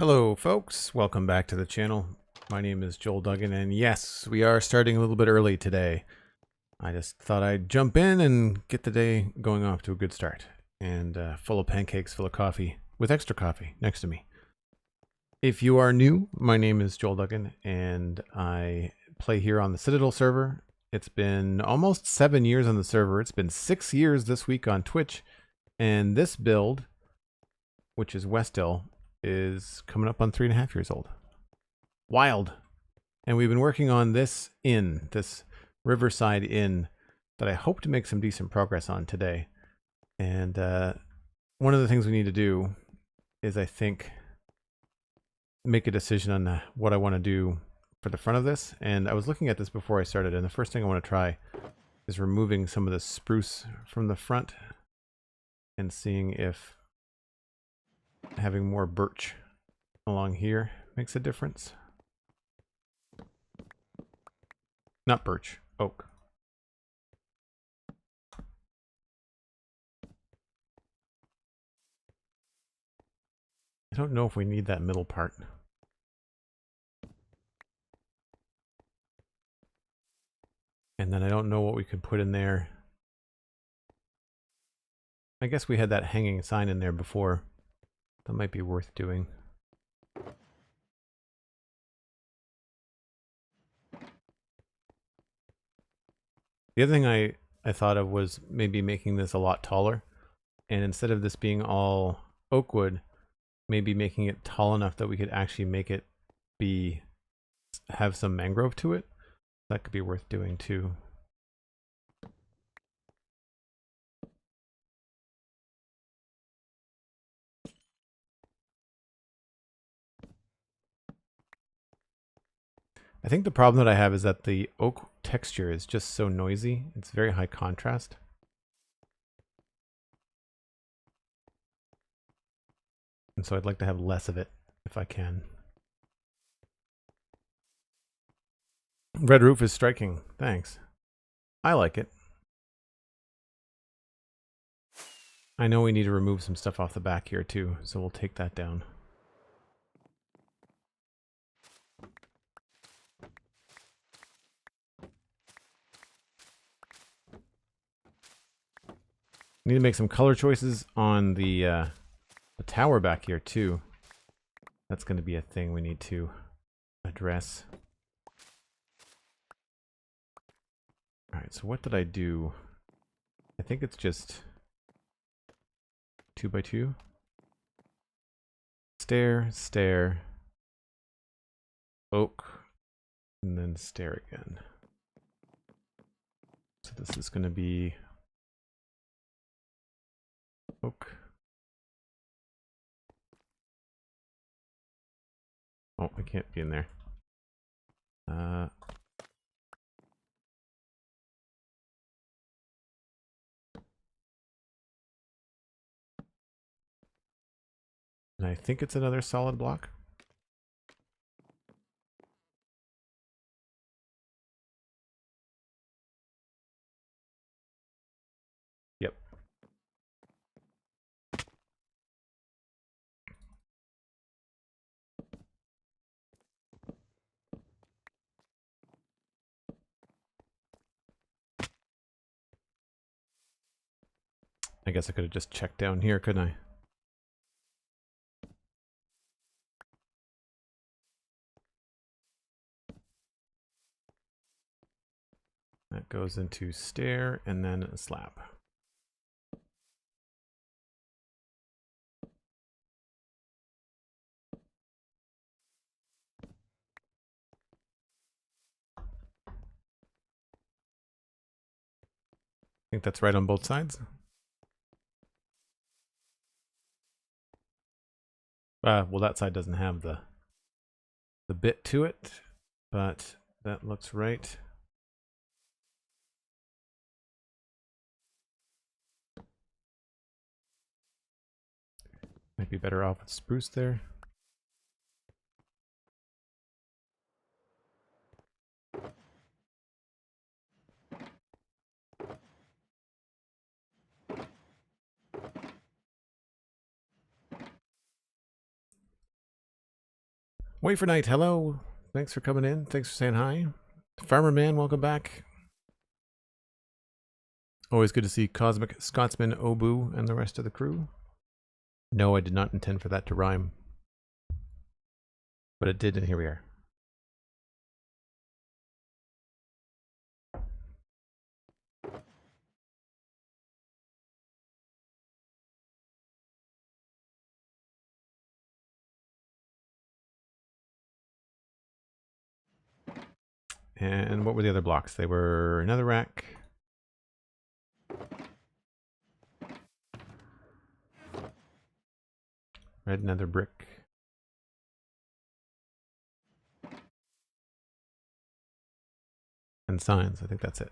Hello folks, welcome back to the channel. My name is Joel Duggan, and yes, we are starting a little bit early today. I just thought I'd jump in and get the day going off to a good start. And full of pancakes, full of coffee, with extra coffee next to me. If you are new, my name is Joel Duggan, and I play here on the Citadel server. It's been almost 7 years on the server. It's been 6 years this week on Twitch. And this build, which is Westhill, is coming up on 3.5 years old. Wild. And we've been working on this inn, this riverside inn, that I hope to make some decent progress on today. And one of the things we need to do is, I think, make a decision on what I want to do for the front of this. And I was looking at this before I started, and the first thing I want to try is removing some of the spruce from the front and seeing if having more birch along here makes a difference. Not birch, oak. I don't know if we need that middle part. And then I don't know what we could put in there. I guess we had that hanging sign in there before. That might be worth doing. The other thing I thought of was maybe making this a lot taller. And instead of this being all oak wood, maybe making it tall enough that we could actually make it have some mangrove to it. That could be worth doing too. I think the problem that I have is that the oak texture is just so noisy. It's very high contrast. And so I'd like to have less of it if I can. Red roof is striking. Thanks. I like it. I know we need to remove some stuff off the back here too, so we'll take that down. Need to make some color choices on the tower back here too. That's going to be a thing we need to address. Alright, so what did I do? I think it's just 2x2. Stair, stair, oak, and then stair again. So this is going to be oak. Oh, I can't be in there. And I think it's another solid block. Yep. I guess I could have just checked down here, couldn't I? That goes into stair and then a slab. I think that's right on both sides. Well, that side doesn't have the bit to it, but that looks right. Might be better off with spruce there. Wait for night. Hello. Thanks for coming in. Thanks for saying hi. Farmer Man, welcome back. Always good to see Cosmic Scotsman Obu and the rest of the crew. No, I did not intend for that to rhyme. But it did, and here we are. And what were the other blocks? They were another rack. Red nether brick. And signs. I think that's it.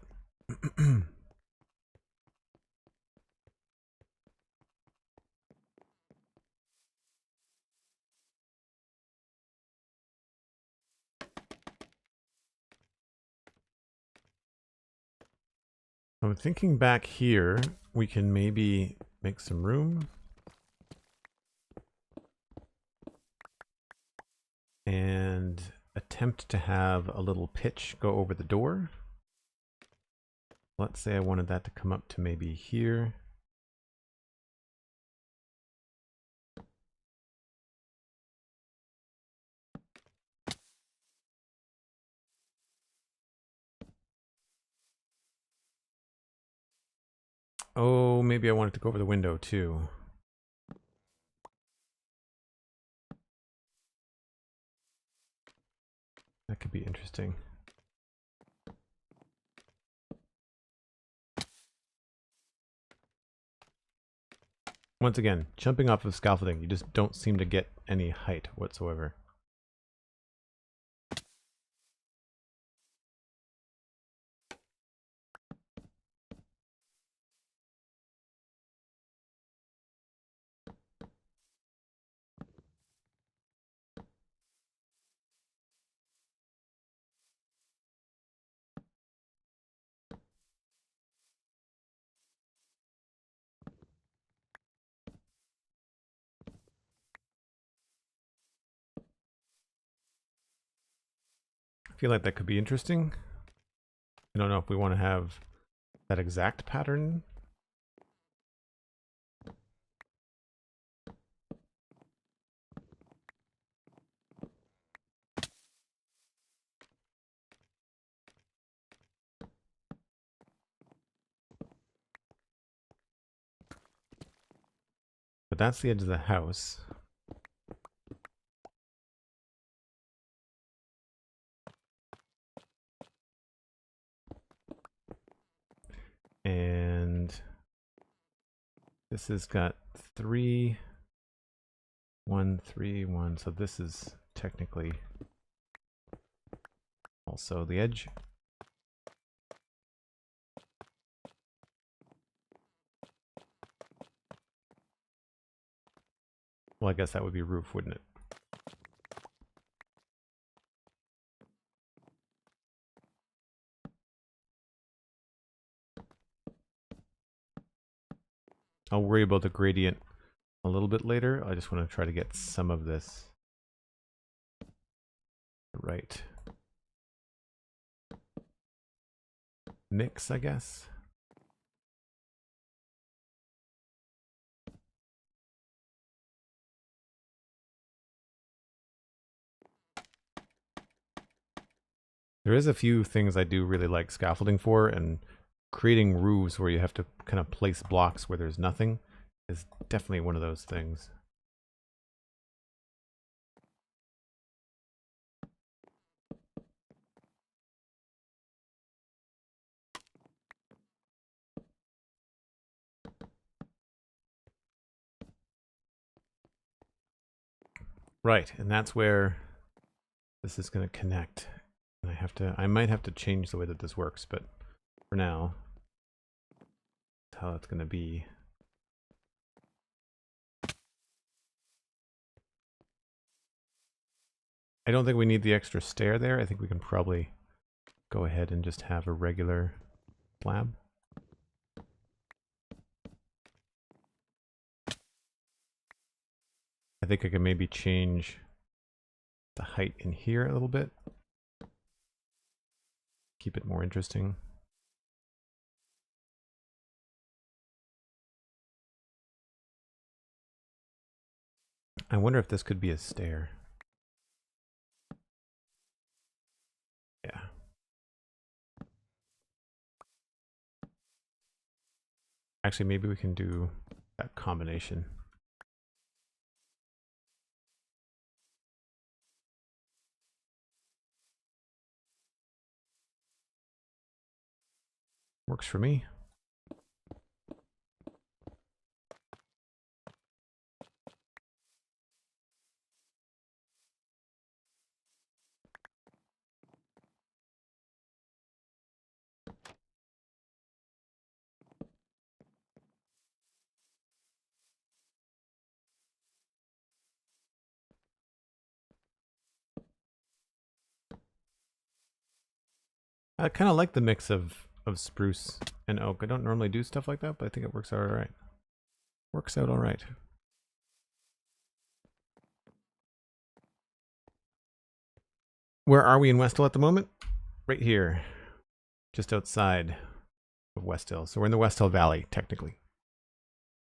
I'm thinking back here, we can maybe make some room. And attempt to have a little pitch go over the door. Let's say I wanted that to come up to maybe here. Oh, maybe I want it to go over the window too. That could be interesting. Once again, jumping off of scaffolding, you just don't seem to get any height whatsoever. I feel like that could be interesting. I don't know if we want to have that exact pattern. But that's the edge of the house. And this has got 3, 1, 3, 1. So this is technically also the edge. Well, I guess that would be roof, wouldn't it? I'll worry about the gradient a little bit later. I just want to try to get some of this right. Mix, I guess. There is a few things I do really like scaffolding for, and creating roofs where you have to kind of place blocks where there's nothing is definitely one of those things. Right, and that's where this is going to connect. And I might have to change the way that this works, but for now, that's how it's going to be. I don't think we need the extra stair there. I think we can probably go ahead and just have a regular slab. I think I can maybe change the height in here a little bit. Keep it more interesting. I wonder if this could be a stair. Yeah. Actually, maybe we can do that combination. Works for me. I kind of like the mix of spruce and oak. I don't normally do stuff like that, but I think it works out all right. Works out all right. Where are we in Westhill at the moment? Right here, just outside of Westhill. So we're in the Westhill Valley, technically.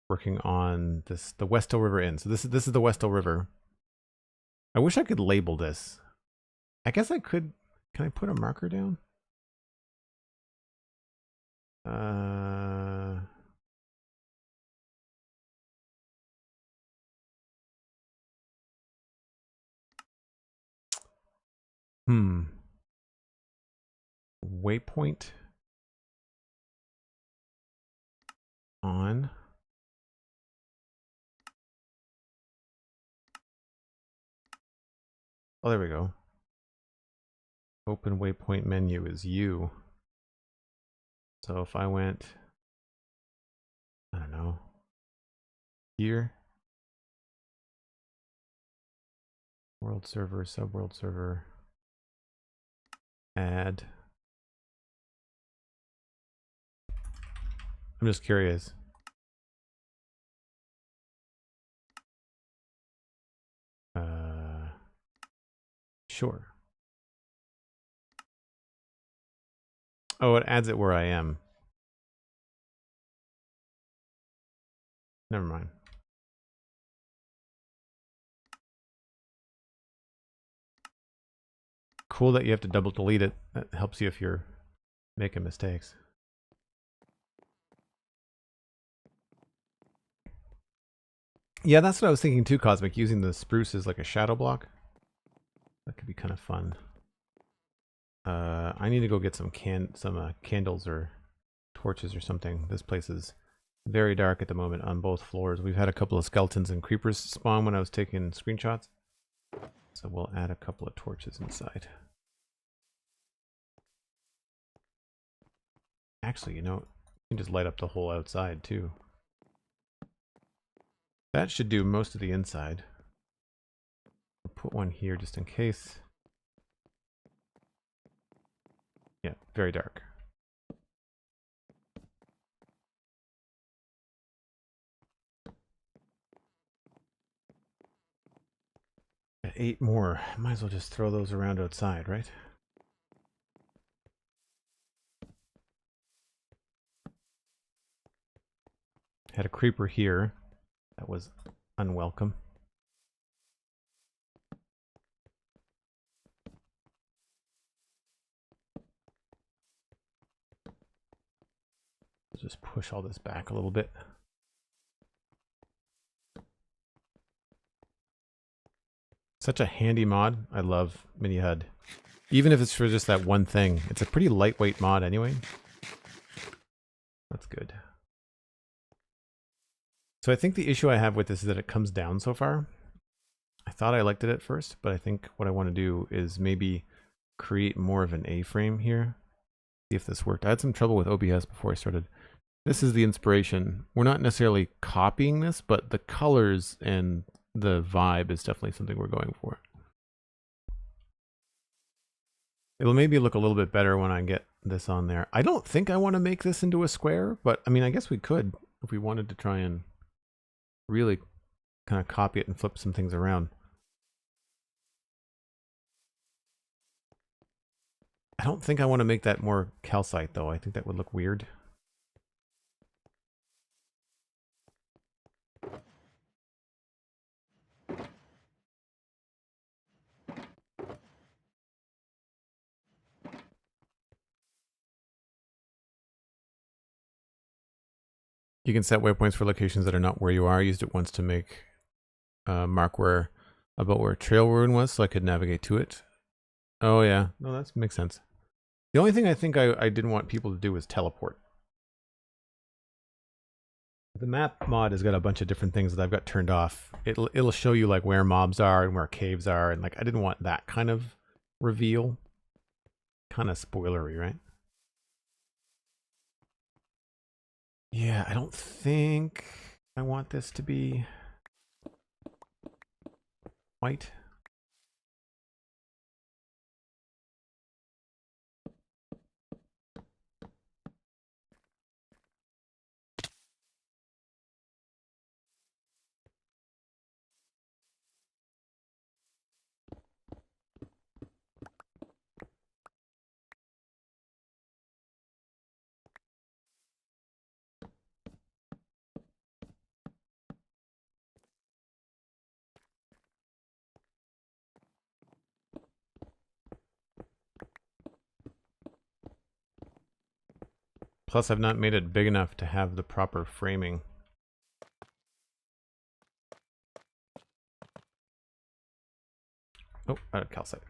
Working on this, the Westhill River Inn. So this is the Westhill River. I wish I could label this. I guess I could. Can I put a marker down? Waypoint on. Oh, there we go. Open waypoint menu is U. So if I went, I don't know, here, world server, subworld server, add. I'm just curious. Sure. Oh, it adds it where I am. Never mind. Cool that you have to double delete it. That helps you if you're making mistakes. Yeah, that's what I was thinking too, Cosmic, using the spruce as like a shadow block. That could be kind of fun. I need to go get some candles or torches or something. This place is very dark at the moment on both floors. We've had a couple of skeletons and creepers spawn when I was taking screenshots. So we'll add a couple of torches inside. Actually, you know, you can just light up the whole outside too. That should do most of the inside. I'll put one here just in case. Yeah, very dark. Got 8 more. Might as well just throw those around outside, right? Had a creeper here. That was unwelcome. Let's just push all this back a little bit. Such a handy mod. I love Mini HUD. Even if it's for just that one thing. It's a pretty lightweight mod anyway. That's good. So I think the issue I have with this is that it comes down so far. I thought I liked it at first, but I think what I want to do is maybe create more of an A-frame here. See if this worked. I had some trouble with OBS before I started. This is the inspiration. We're not necessarily copying this, but the colors and the vibe is definitely something we're going for. It'll maybe look a little bit better when I get this on there. I don't think I want to make this into a square, but I mean, I guess we could if we wanted to try and really kind of copy it and flip some things around. don't think I want to make that more calcite, though. I think that would look weird. You can set waypoints for locations that are not where you are. I used it once to make mark where about where trail ruin was, so I could navigate to it. Oh yeah, no, that makes sense. The only thing I think I didn't want people to do was teleport. The map mod has got a bunch of different things that I've got turned off. It'll show you like where mobs are and where caves are, and like I didn't want that kind of reveal. Kind of spoilery, right? Yeah, I don't think I want this to be white. Plus, I've not made it big enough to have the proper framing. Oh, out of calcite.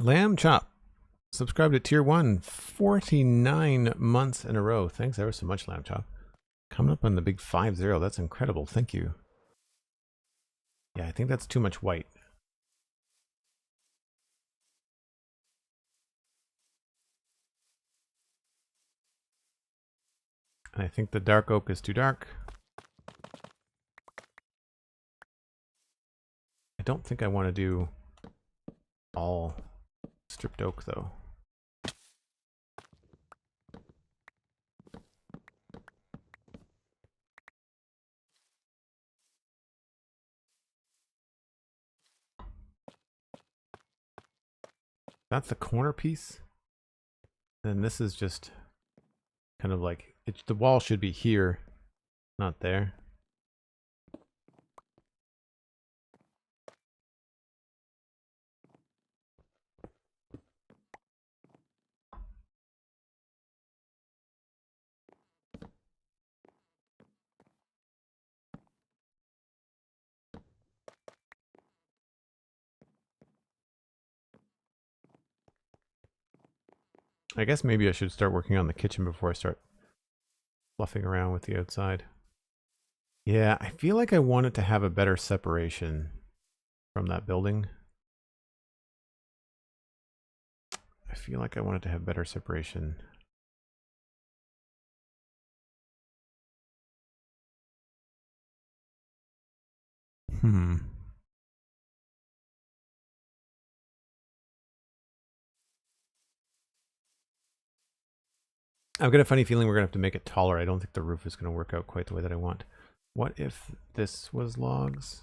Lamb Chop. Subscribe to Tier 1. 49 months in a row. Thanks ever so much, Lamb Chop. Coming up on the big 5-0. That's incredible. Thank you. Yeah, I think that's too much white. And I think the dark oak is too dark. I don't think I want to do all stripped oak, though. That's the corner piece. Then this is just kind of like, the wall should be here, not there. I guess maybe I should start working on the kitchen before I start fluffing around with the outside. Yeah, I feel like I want it to have a better separation from that building. I feel like I want it to have better separation. I've got a funny feeling we're going to have to make it taller. I don't think the roof is going to work out quite the way that I want. What if this was logs?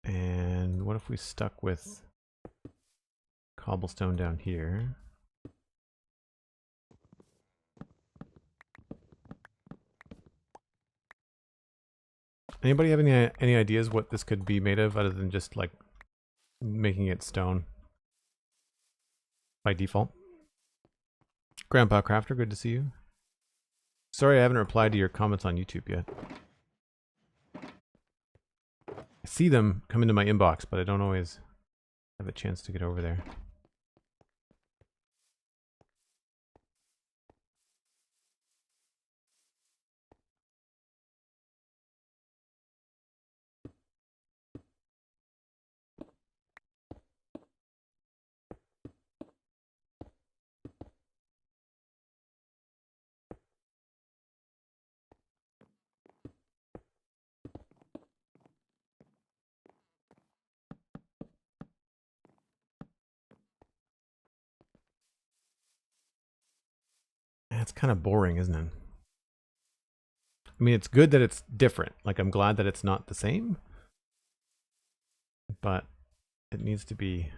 And what if we stuck with cobblestone down here? Anybody have any ideas what this could be made of other than just like making it stone by default? GrandpaCrafter, good to see you. Sorry I haven't replied to your comments on YouTube yet. I see them come into my inbox, but I don't always have a chance to get over there. It's kind of boring, isn't it? I mean, it's good that it's different. Like, I'm glad that it's not the same, but it needs to be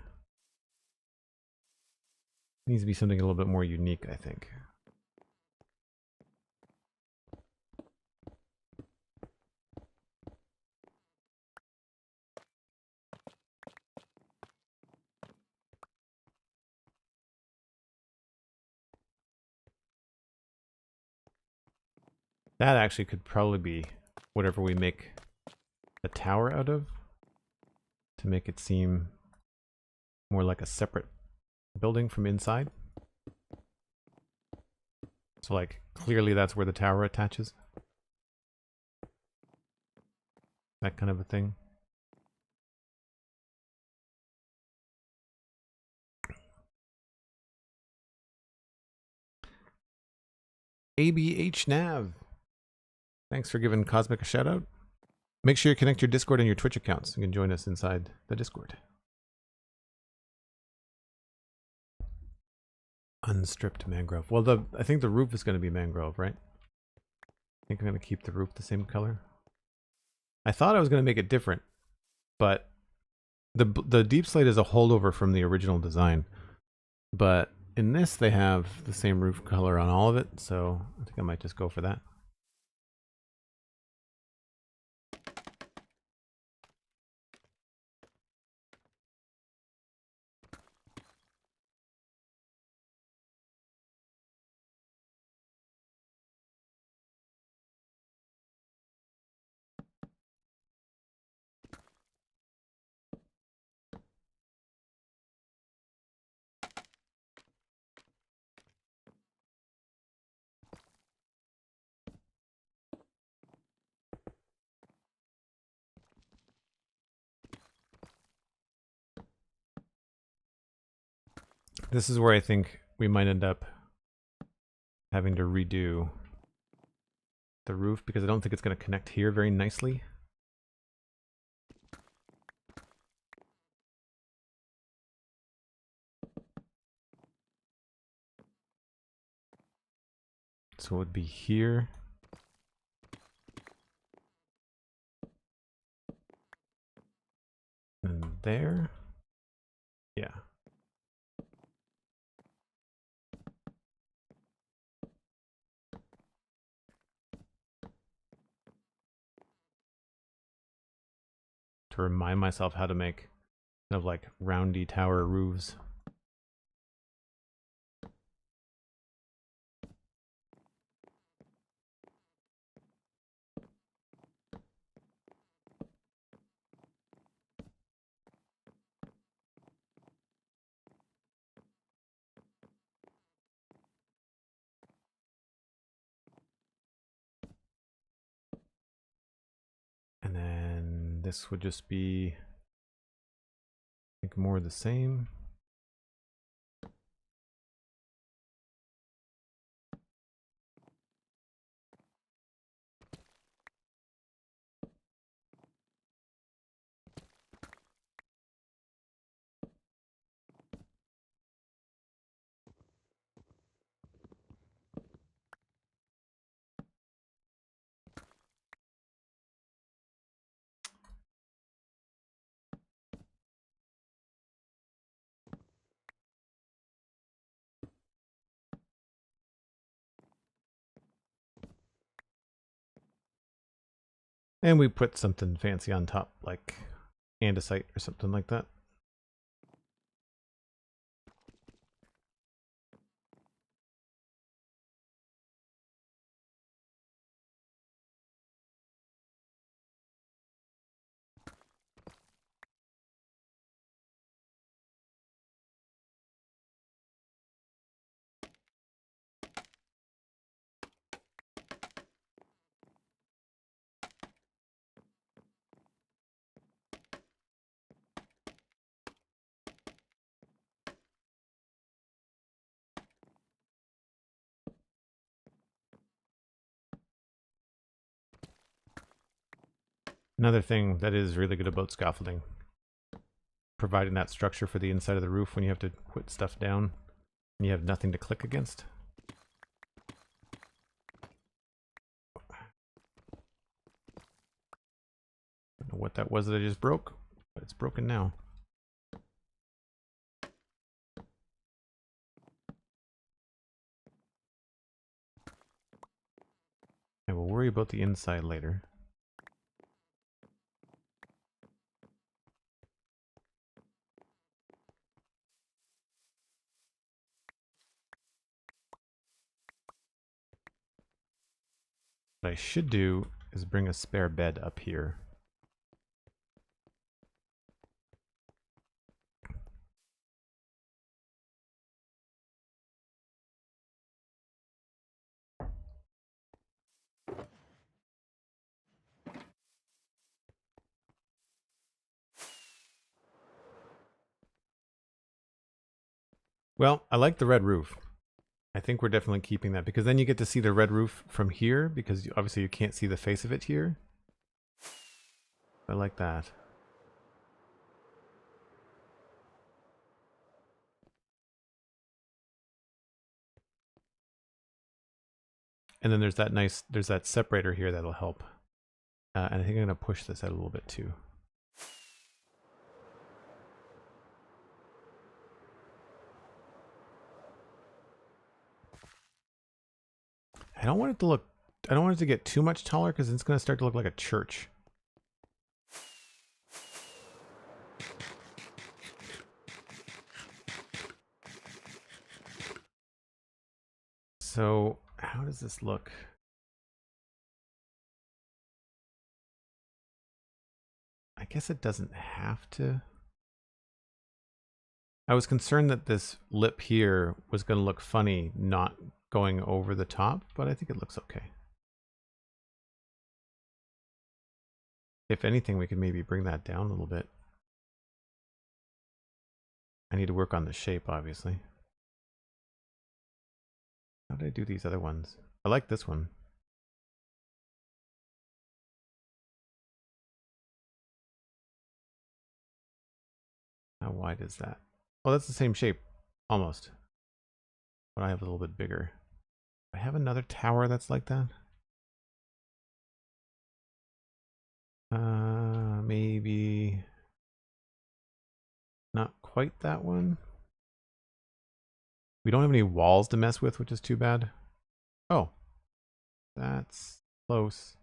something a little bit more unique, I think. That actually could probably be whatever we make a tower out of, to make it seem more like a separate building from inside. So like, clearly that's where the tower attaches. That kind of a thing. ABH Nav. Thanks for giving Cosmic a shout out. Make sure you connect your Discord and your Twitch accounts. You can join us inside the Discord. Unstripped mangrove. Well, I think the roof is going to be mangrove, right? I think I'm going to keep the roof the same color. I thought I was going to make it different, but the deep slate is a holdover from the original design. But in this, they have the same roof color on all of it, so I think I might just go for that. This is where I think we might end up having to redo the roof, because I don't think it's going to connect here very nicely. So it would be here. And there. Yeah. To remind myself how to make kind of like roundy tower roofs. And then this would just be, I think, more the same. And we put something fancy on top, like andesite or something like that. Another thing that is really good about scaffolding, providing that structure for the inside of the roof when you have to put stuff down and you have nothing to click against. I don't know what that was that I just broke, but it's broken now. I will worry about the inside later. What I should do is bring a spare bed up here. Well, I like the red roof. I think we're definitely keeping that because then you get to see the red roof from here because obviously you can't see the face of it here. I like that. And then there's that separator here that'll help. And I think I'm going to push this out a little bit too. I don't want it to get too much taller because it's going to start to look like a church. So how does this look? I guess it doesn't have to. I was concerned that this lip here was going to look funny not going over the top, but I think it looks okay. If anything, we could maybe bring that down a little bit. I need to work on the shape, obviously. How did I do these other ones? I like this one. How wide is that? Oh, that's the same shape, almost. But I have a little bit bigger. I have another tower that's like that. Maybe not quite that one. We don't have any walls to mess with, which is too bad. Oh, that's close.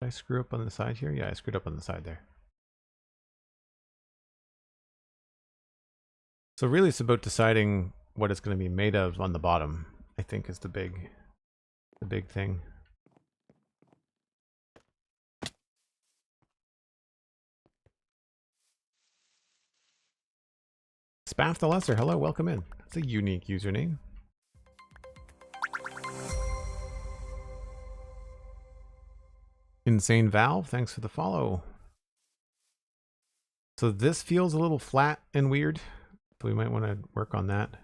Did I screw up on the side here? Yeah, I screwed up on the side there. So really it's about deciding what it's going to be made of on the bottom, I think is the big thing. Spaff the Lesser, hello, welcome in. It's a unique username. Insane Valve, thanks for the follow. So this feels a little flat and weird, so we might want to work on that.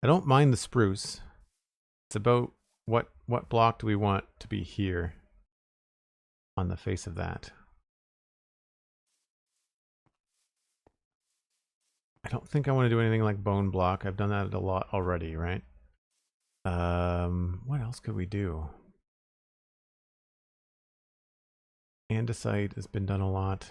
I don't mind the spruce. It's about what block do we want to be here on the face of that. I don't think I want to do anything like bone block. I've done that a lot already, right? What else could we do? Andesite has been done a lot.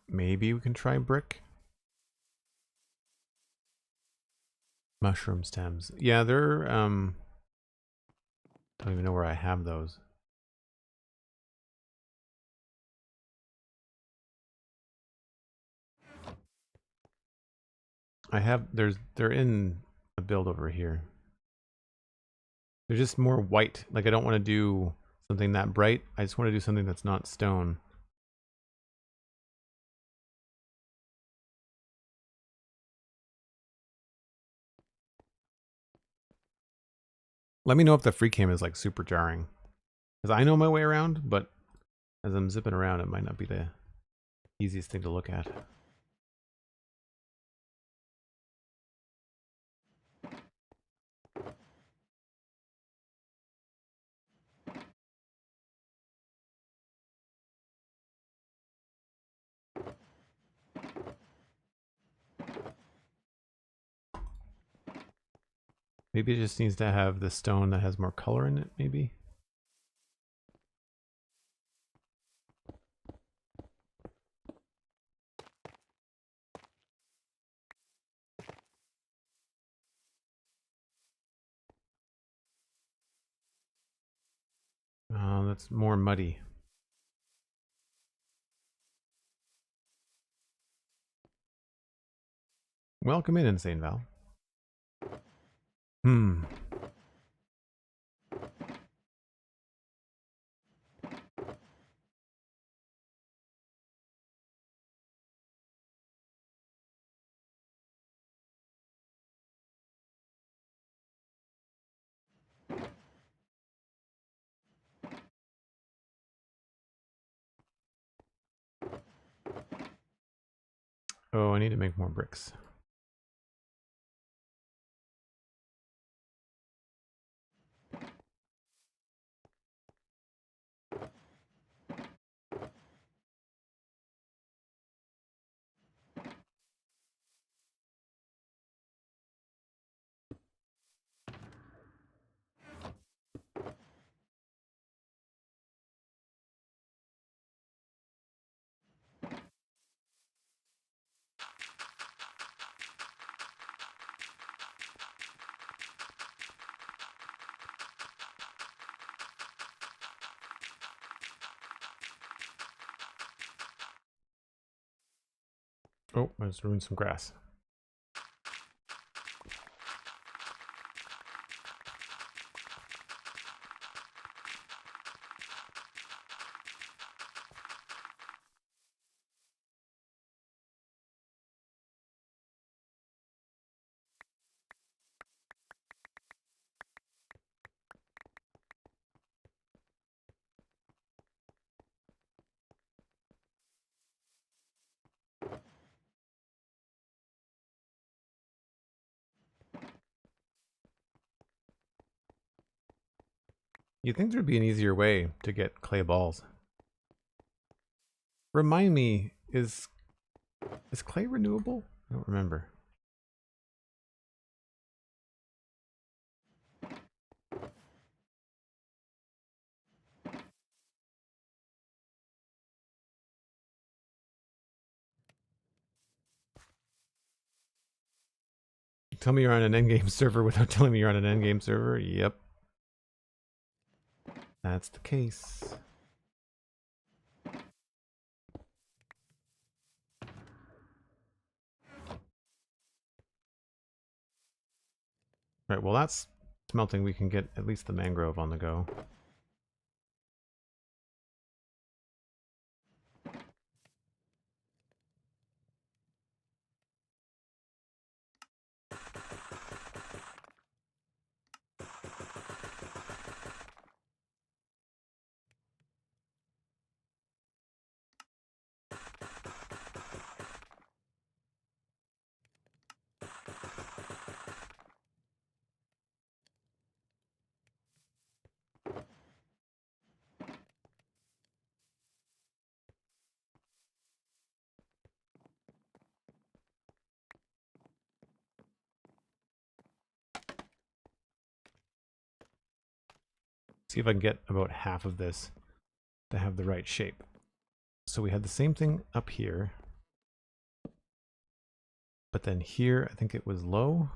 Maybe we can try brick. Mushroom stems. Yeah, they're don't even know where I have those. they're in a build over here. They're just more white. Like I don't want to do something that bright. I just want to do something that's not stone. Let me know if the free cam is like super jarring. Because I know my way around, but as I'm zipping around, it might not be the easiest thing to look at. Maybe it just needs to have the stone that has more color in it, maybe? That's more muddy. Welcome in, Insane Val. Oh, I need to make more bricks. Oh, I just ruined some grass. You'd think there'd be an easier way to get clay balls. Remind me, is clay renewable? I don't remember. Tell me you're on an endgame server without telling me you're on an endgame server? Yep. That's the case. Right, well that's smelting. We can get at least the mangrove on the go. See if I can get about half of this to have the right shape. So we had the same thing up here, but then here I think it was low.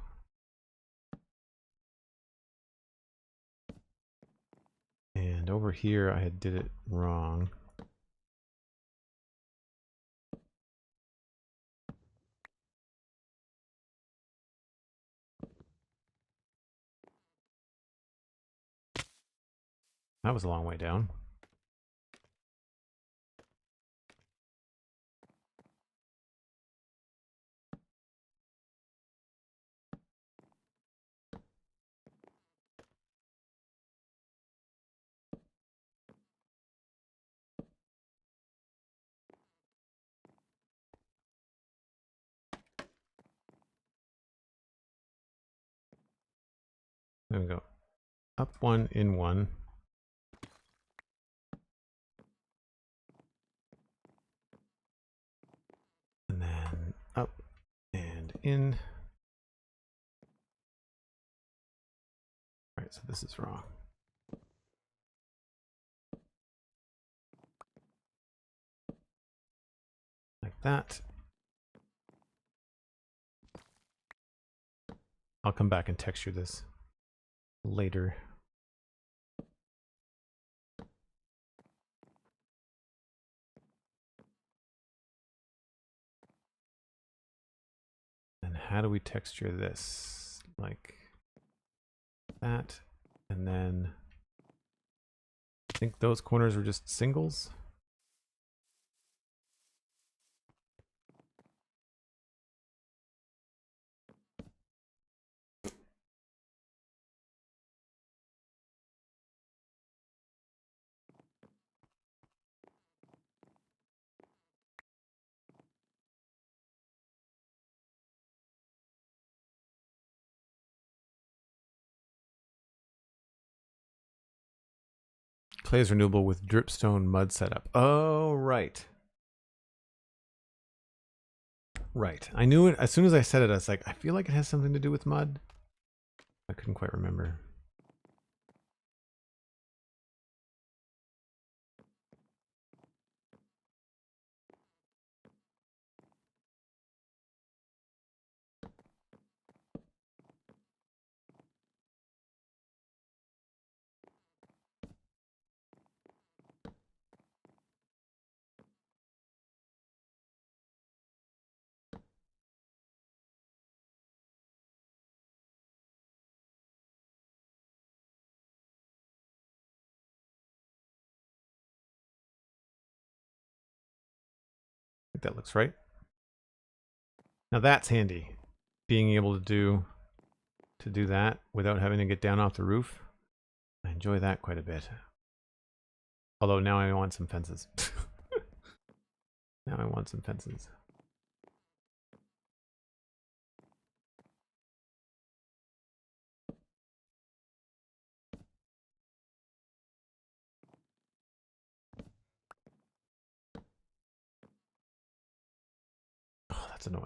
And over here I had did it wrong. That was a long way down. There we go. Up one, in one. And then up and in. All right, so this is wrong. Like that. I'll come back and texture this later. And how do we texture this? Like that. And then I think those corners were just singles. Clay is renewable with dripstone mud setup. Oh, right. Right. I knew it as soon as I said it. I was like, I feel like it has something to do with mud. I couldn't quite remember. I think that looks right. Now that's handy. Being able to do that without having to get down off the roof. I enjoy that quite a bit. Although now I want some fences. Now I want some fences. Oh, that's annoying.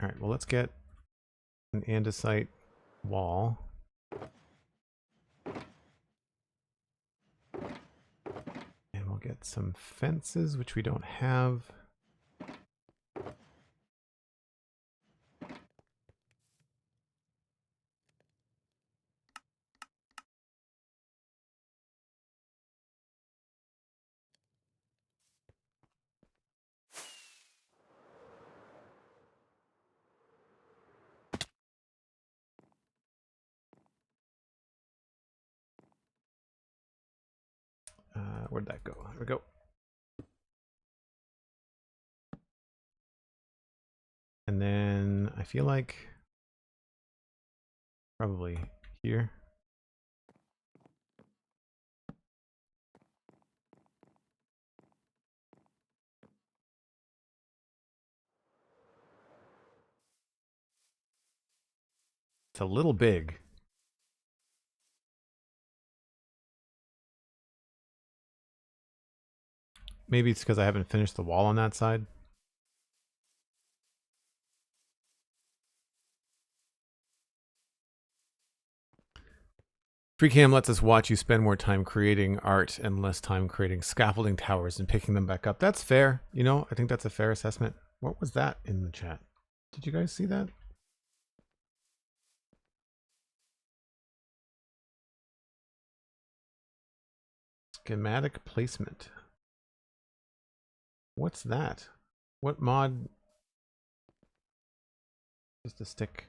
All right, well, let's get an andesite wall. And we'll get some fences, which we don't have. Where'd that go? There we go. And then I feel like probably here. It's a little big. Maybe it's because I haven't finished the wall on that side. FreeCam lets us watch you spend more time creating art and less time creating scaffolding towers and picking them back up. That's fair. You know, I think that's a fair assessment. What was that in the chat? Did you guys see that? Schematic placement. What's that? What mod? Just a stick.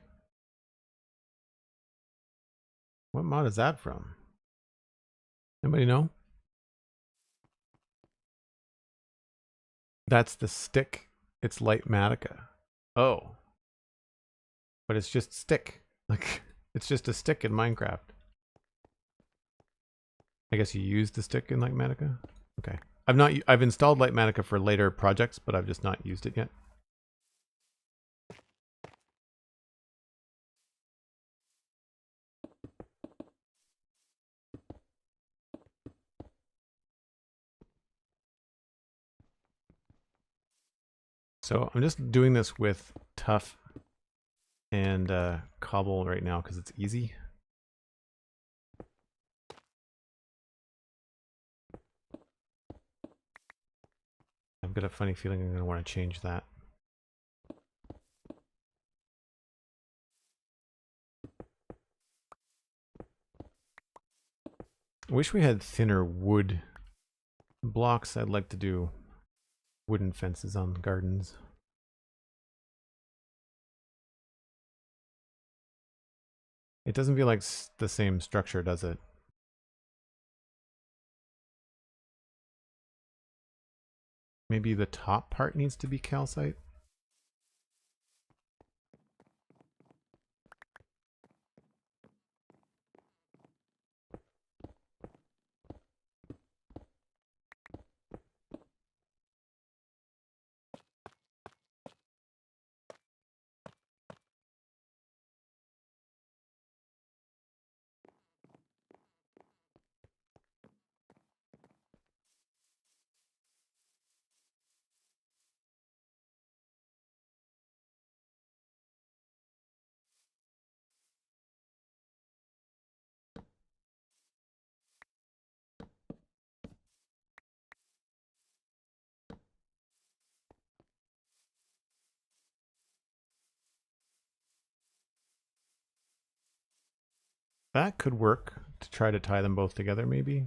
What mod is that from? Anybody know? That's the stick. It's Lightmatica. Oh. But it's just stick. Like, it's just a stick in Minecraft. I guess you use the stick in Lightmatica? Okay. I've installed Lightmatica for later projects, but I've just not used it yet. So I'm just doing this with Tough and Cobble right now because it's easy. I've got a funny feeling I'm going to want to change that. I wish we had thinner wood blocks. I'd like to do wooden fences on gardens. It doesn't feel like the same structure, does it? Maybe the top part needs to be calcite? That could work to try to tie them both together, maybe.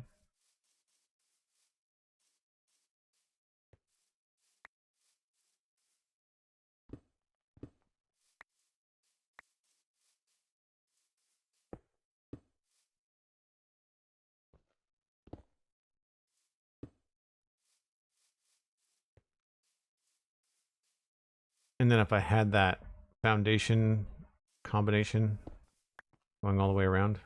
And then if I had that foundation combination going all the way around.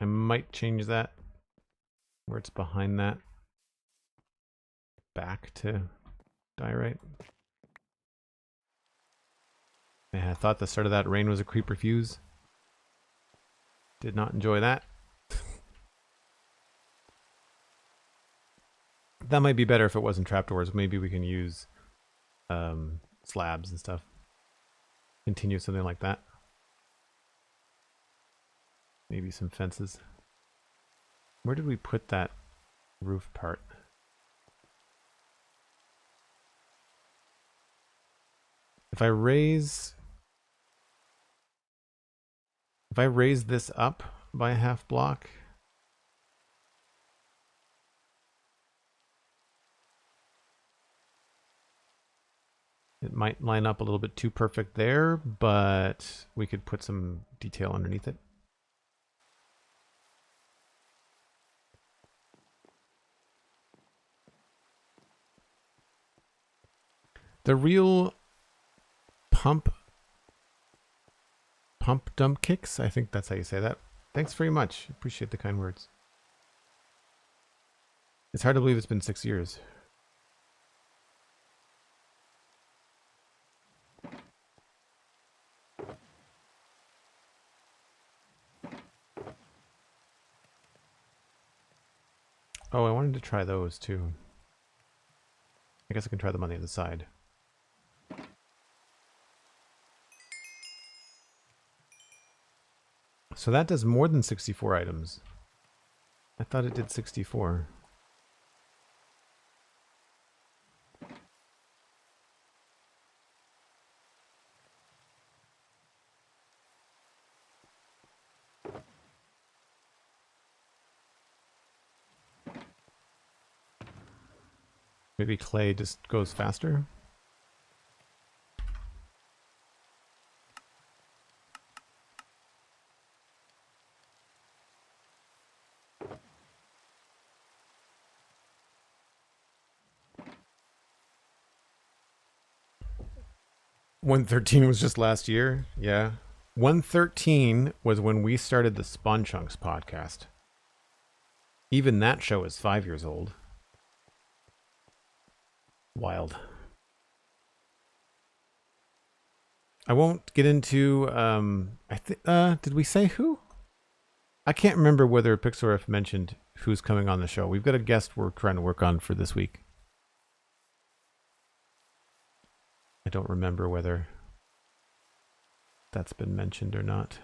I might change that where it's behind that back to diorite. Yeah, I thought the start of that rain was a creeper fuse. Did not enjoy that. That might be better if it wasn't trapdoors. Maybe we can use slabs and stuff. Continue something like that. Maybe some fences. Where did we put that roof part? If I raise this up by a half block, it might line up a little bit too perfect there, but we could put some detail underneath it. The real pump dump kicks, I think that's how you say that. Thanks very much. Appreciate the kind words. It's hard to believe it's been 6 years. Oh, I wanted to try those too. I guess I can try them on the other side. So that does more than 64 items. I thought it did 64. Maybe clay just goes faster? $113 was just last year? Yeah. 113 was when we started the Spawn Chunks podcast. Even that show is 5 years old. Wild. I won't get into, did we say who? I can't remember whether Pixelriff mentioned who's coming on the show. We've got a guest we're trying to work on for this week. I don't remember whether that's been mentioned or not.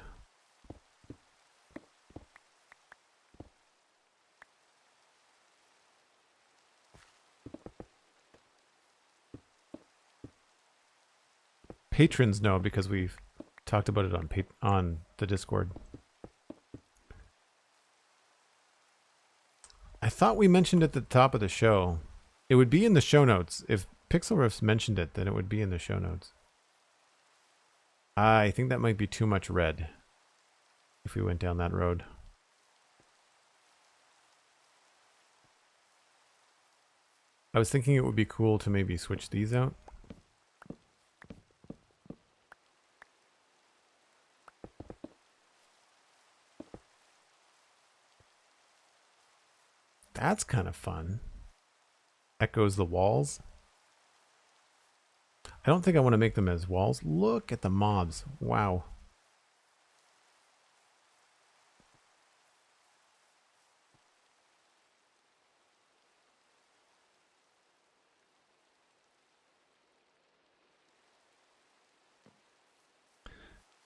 Patrons know because we've talked about it on the Discord. I thought we mentioned it at the top of the show. It would be in the show notes. If Pixelriffs mentioned it, then it would be in the show notes. I think that might be too much red if we went down that road. I was thinking it would be cool to maybe switch these out. That's kind of fun. Echoes the walls. I don't think I want to make them as walls. Look at the mobs. Wow.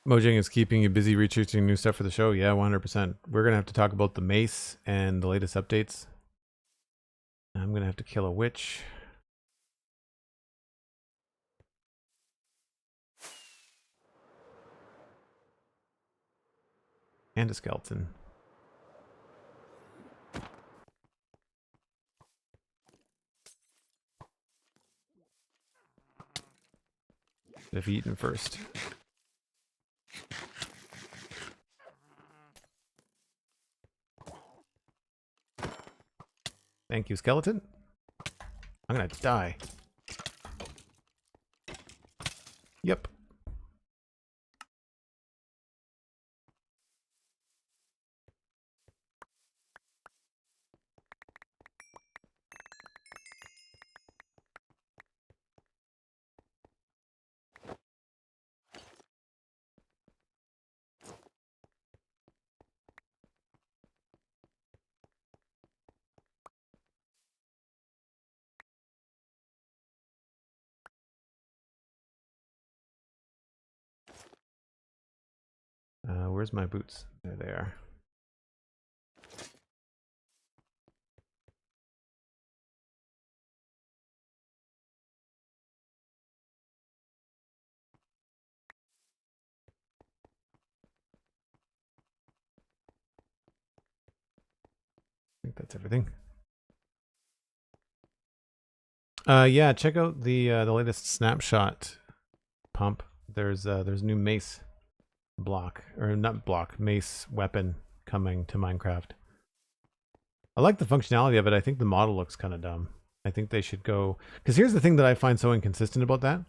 Mojang is keeping you busy researching new stuff for the show. Yeah, 100%. We're going to have to talk about the mace and the latest updates. I'm going to have to kill a witch. And a skeleton. Should have eaten first. Thank you, skeleton. I'm gonna die. Yep. Where's my boots? There they are. I think that's everything. Yeah, check out the latest snapshot pump. There's new mace block, or not block, mace weapon coming to Minecraft. I like the functionality of it. I think the model looks kind of dumb. I think they should go, because here's the thing that I find so inconsistent about that.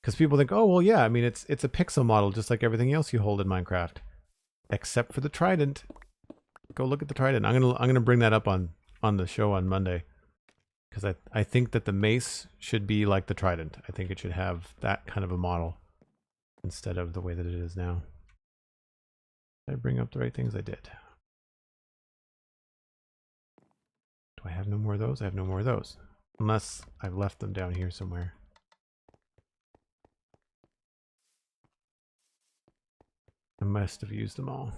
Because people think, oh well, yeah, I mean it's a pixel model just like everything else you hold in Minecraft, except for the trident. Go look at the trident. I'm gonna bring that up on the show on Monday. Because I think that the mace should be like the trident. I think it should have that kind of a model instead of the way that it is now. Did I bring up the right things? I did. I have no more of those, I have no more of those. Unless I've left them down here somewhere. I must have used them all.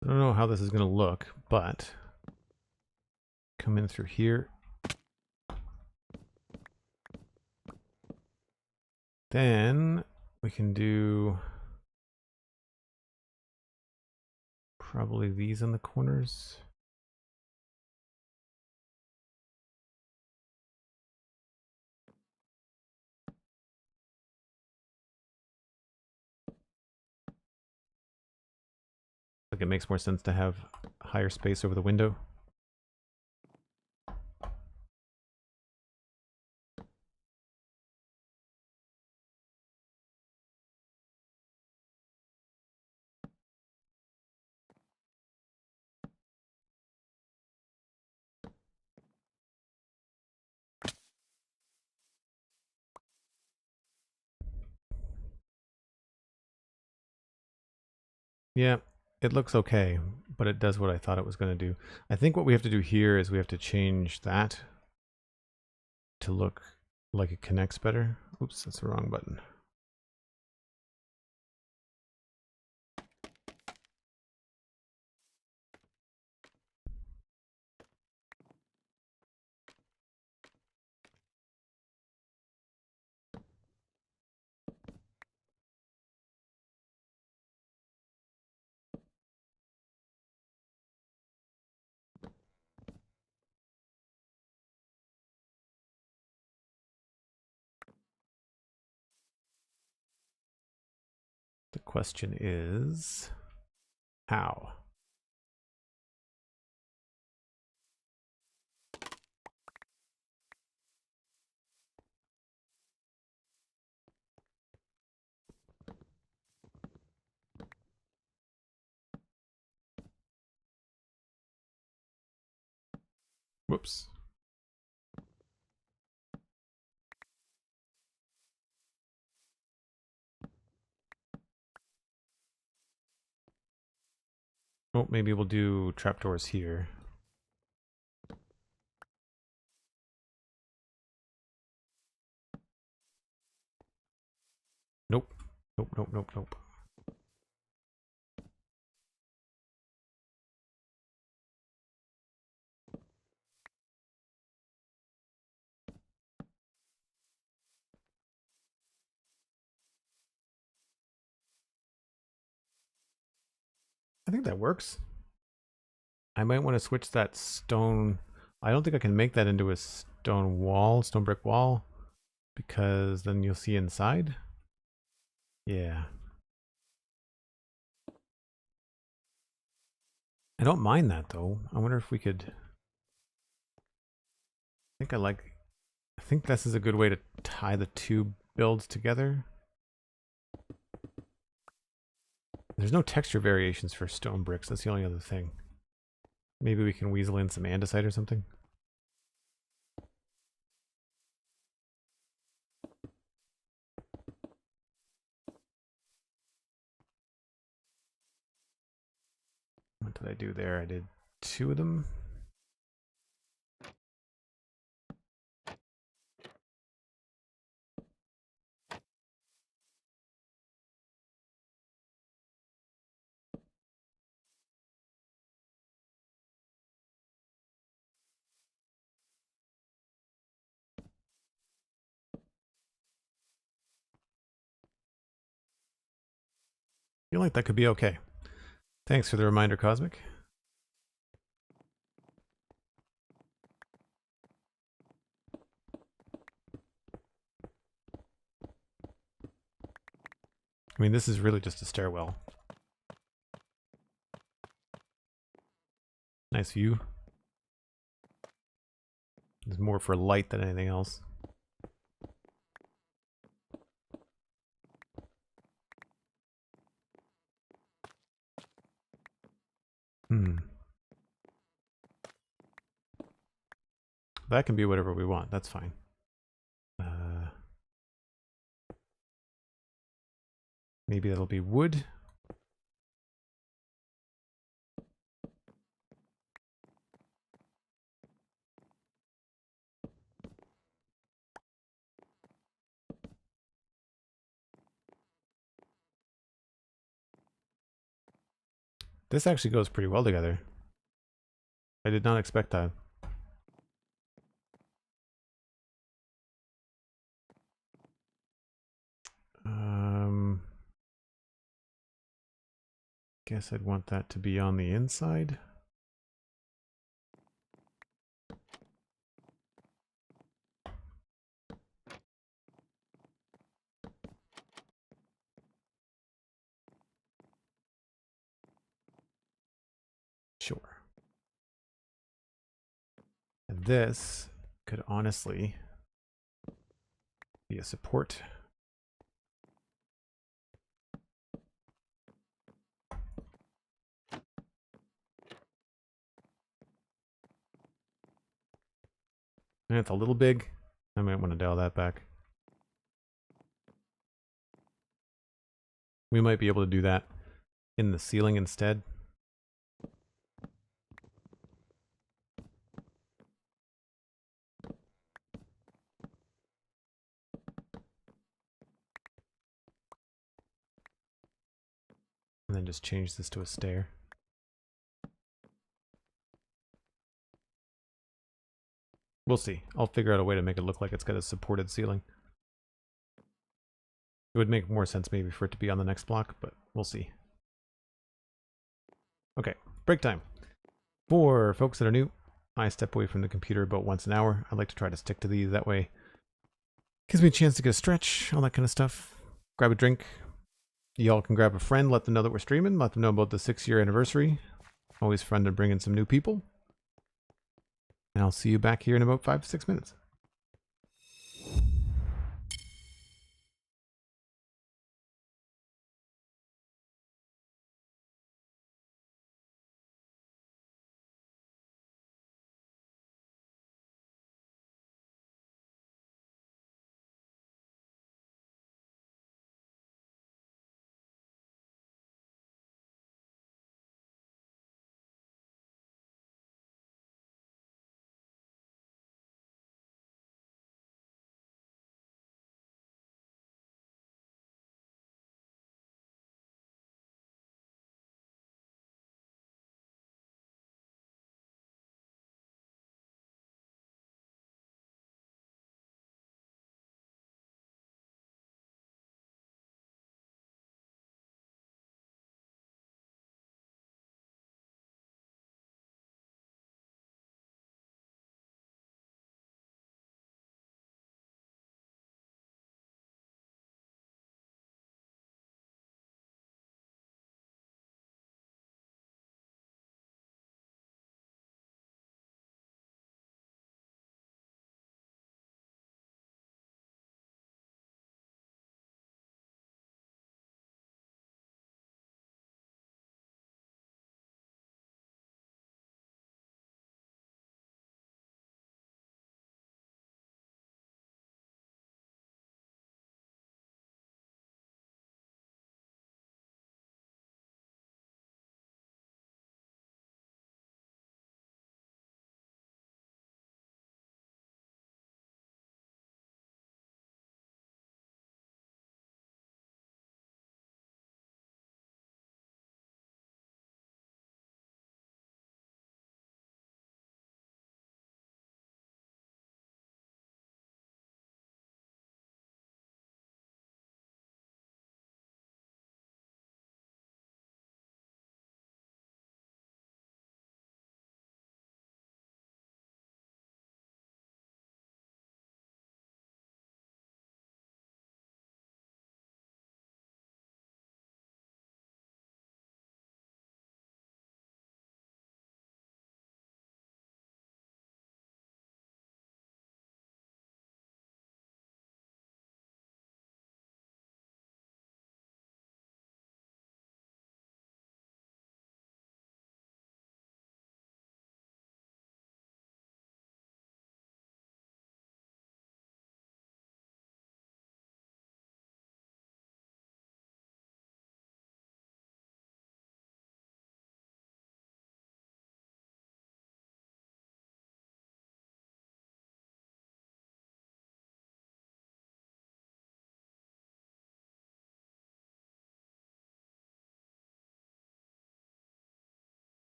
I don't know how this is going to look, but come in through here. Then we can do probably these on the corners. Like it makes more sense to have higher space over the window. Yeah, it looks okay, but it does what I thought it was going to do. I think what we have to do here is we have to change that to look like it connects better. Oops, that's the wrong button. The question is, how? Whoops. Oh, maybe we'll do trapdoors here. Nope. Nope, nope, nope, nope. I think that works. I might want to switch that stone. I don't think I can make that into a stone wall, stone brick wall, because then you'll see inside. Yeah. I don't mind that though. I wonder if we could. I think this is a good way to tie the two builds together. There's no texture variations for stone bricks. That's the only other thing. Maybe we can weasel in some andesite or something. What did I do there? I did 2 of them. I feel like that could be okay. Thanks for the reminder, Cosmic. I mean, this is really just a stairwell. Nice view. It's more for light than anything else. That can be whatever we want. That's fine. Maybe that'll be wood. This actually goes pretty well together. I did not expect that. Guess I'd want that to be on the inside. Sure. And this could honestly be a support. And it's a little big. I might want to dial that back. We might be able to do that in the ceiling instead. And then just change this to a stair. We'll see. I'll figure out a way to make it look like it's got a supported ceiling. It would make more sense maybe for it to be on the next block, but we'll see. Okay, break time. For folks that are new, I step away from the computer about once an hour. I like to try to stick to these. That way gives me a chance to get a stretch, all that kind of stuff. Grab a drink. Y'all can grab a friend, let them know that we're streaming, let them know about the 6-year anniversary. Always fun to bring in some new people. And I'll see you back here in about 5 to 6 minutes.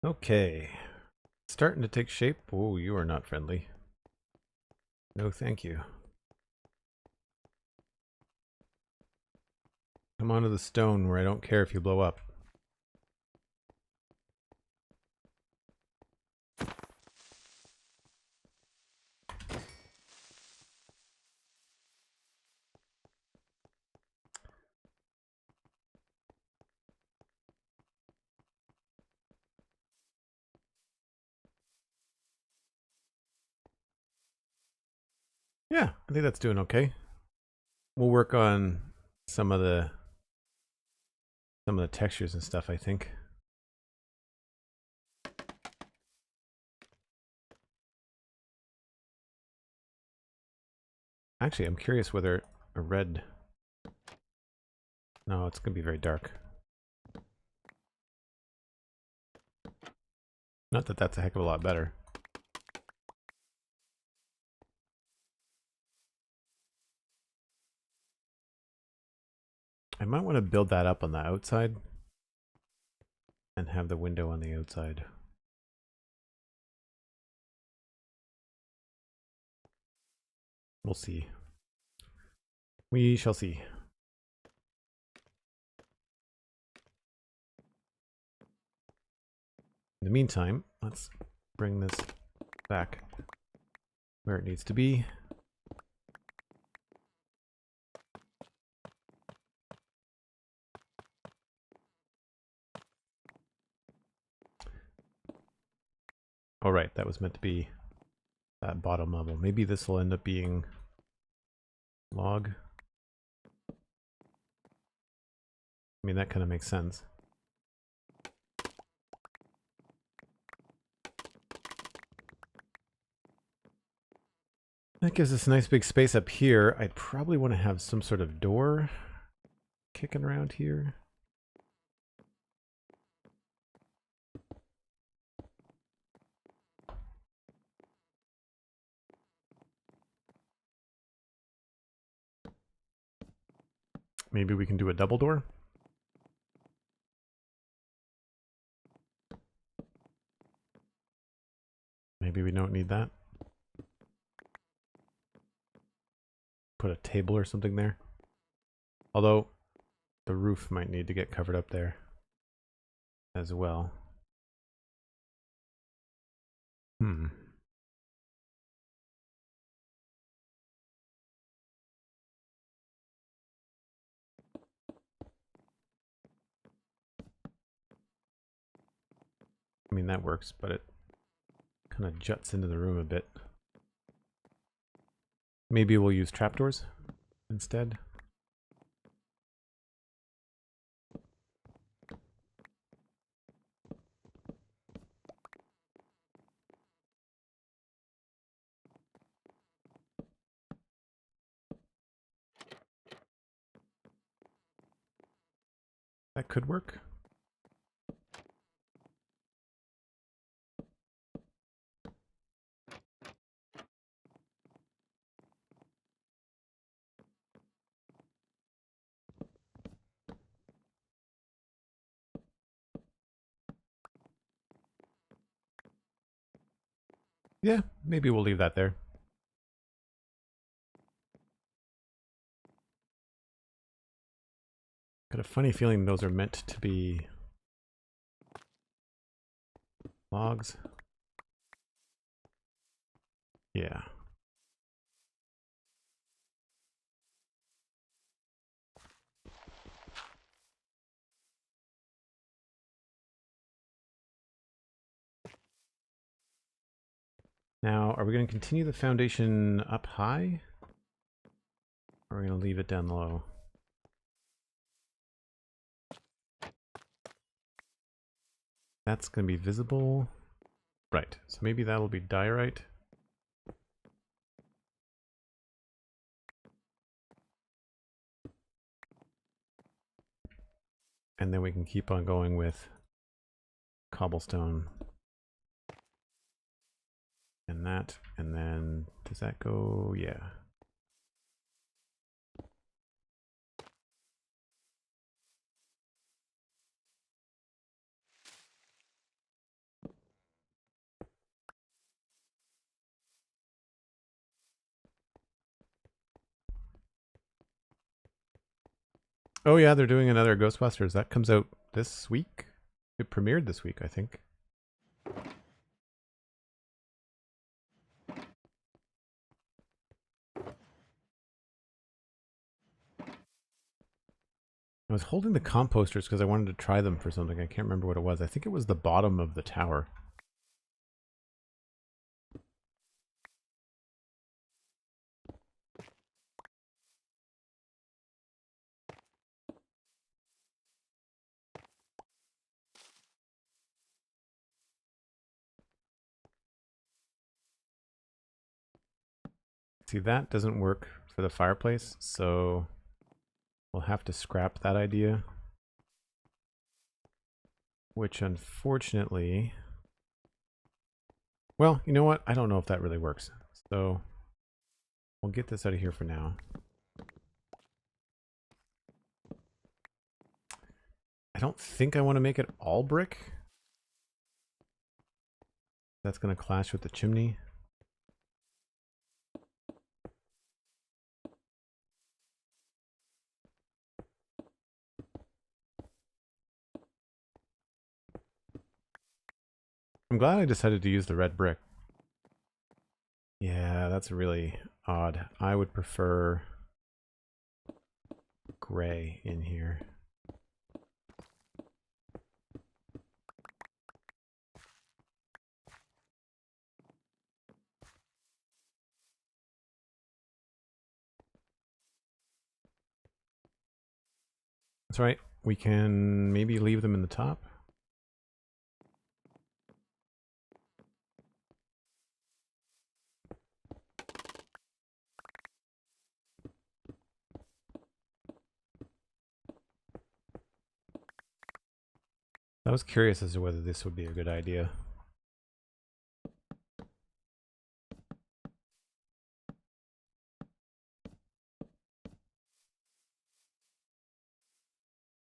Okay. Starting to take shape. Oh, you are not friendly. No, thank you. Come onto the stone where I don't care if you blow up. Yeah, I think that's doing okay. We'll work on some of the textures and stuff, I think. Actually, I'm curious whether a red... No, it's going to be very dark. Not that that's a heck of a lot better. I might want to build that up on the outside and have the window on the outside. We'll see. We shall see. In the meantime, let's bring this back where it needs to be. Oh right, that was meant to be that bottom level. Maybe this will end up being log. I mean, that kind of makes sense. That gives us a nice big space up here. I'd probably want to have some sort of door kicking around here. Maybe we can do a double door. Maybe we don't need that. Put a table or something there. Although, the roof might need to get covered up there as well. I mean, that works, but it kind of juts into the room a bit. Maybe we'll use trapdoors instead. That could work. Yeah, maybe we'll leave that there. Got a funny feeling those are meant to be logs. Yeah. Now, are we going to continue the foundation up high? Or are we going to leave it down low? That's going to be visible. Right, so maybe that'll be diorite. And then we can keep on going with cobblestone. And that, and then does that go? Yeah. Oh yeah, they're doing another Ghostbusters. That comes out this week. It premiered this week, I think. I was holding the composters because I wanted to try them for something. I can't remember what it was. I think it was the bottom of the tower. See, that doesn't work for the fireplace, so we'll have to scrap that idea. Which, unfortunately... Well, you know what? I don't know if that really works. So, we'll get this out of here for now. I don't think I want to make it all brick. That's going to clash with the chimney. I'm glad I decided to use the red brick. Yeah, that's really odd. I would prefer gray in here. That's right. We can maybe leave them in the top. I was curious as to whether this would be a good idea.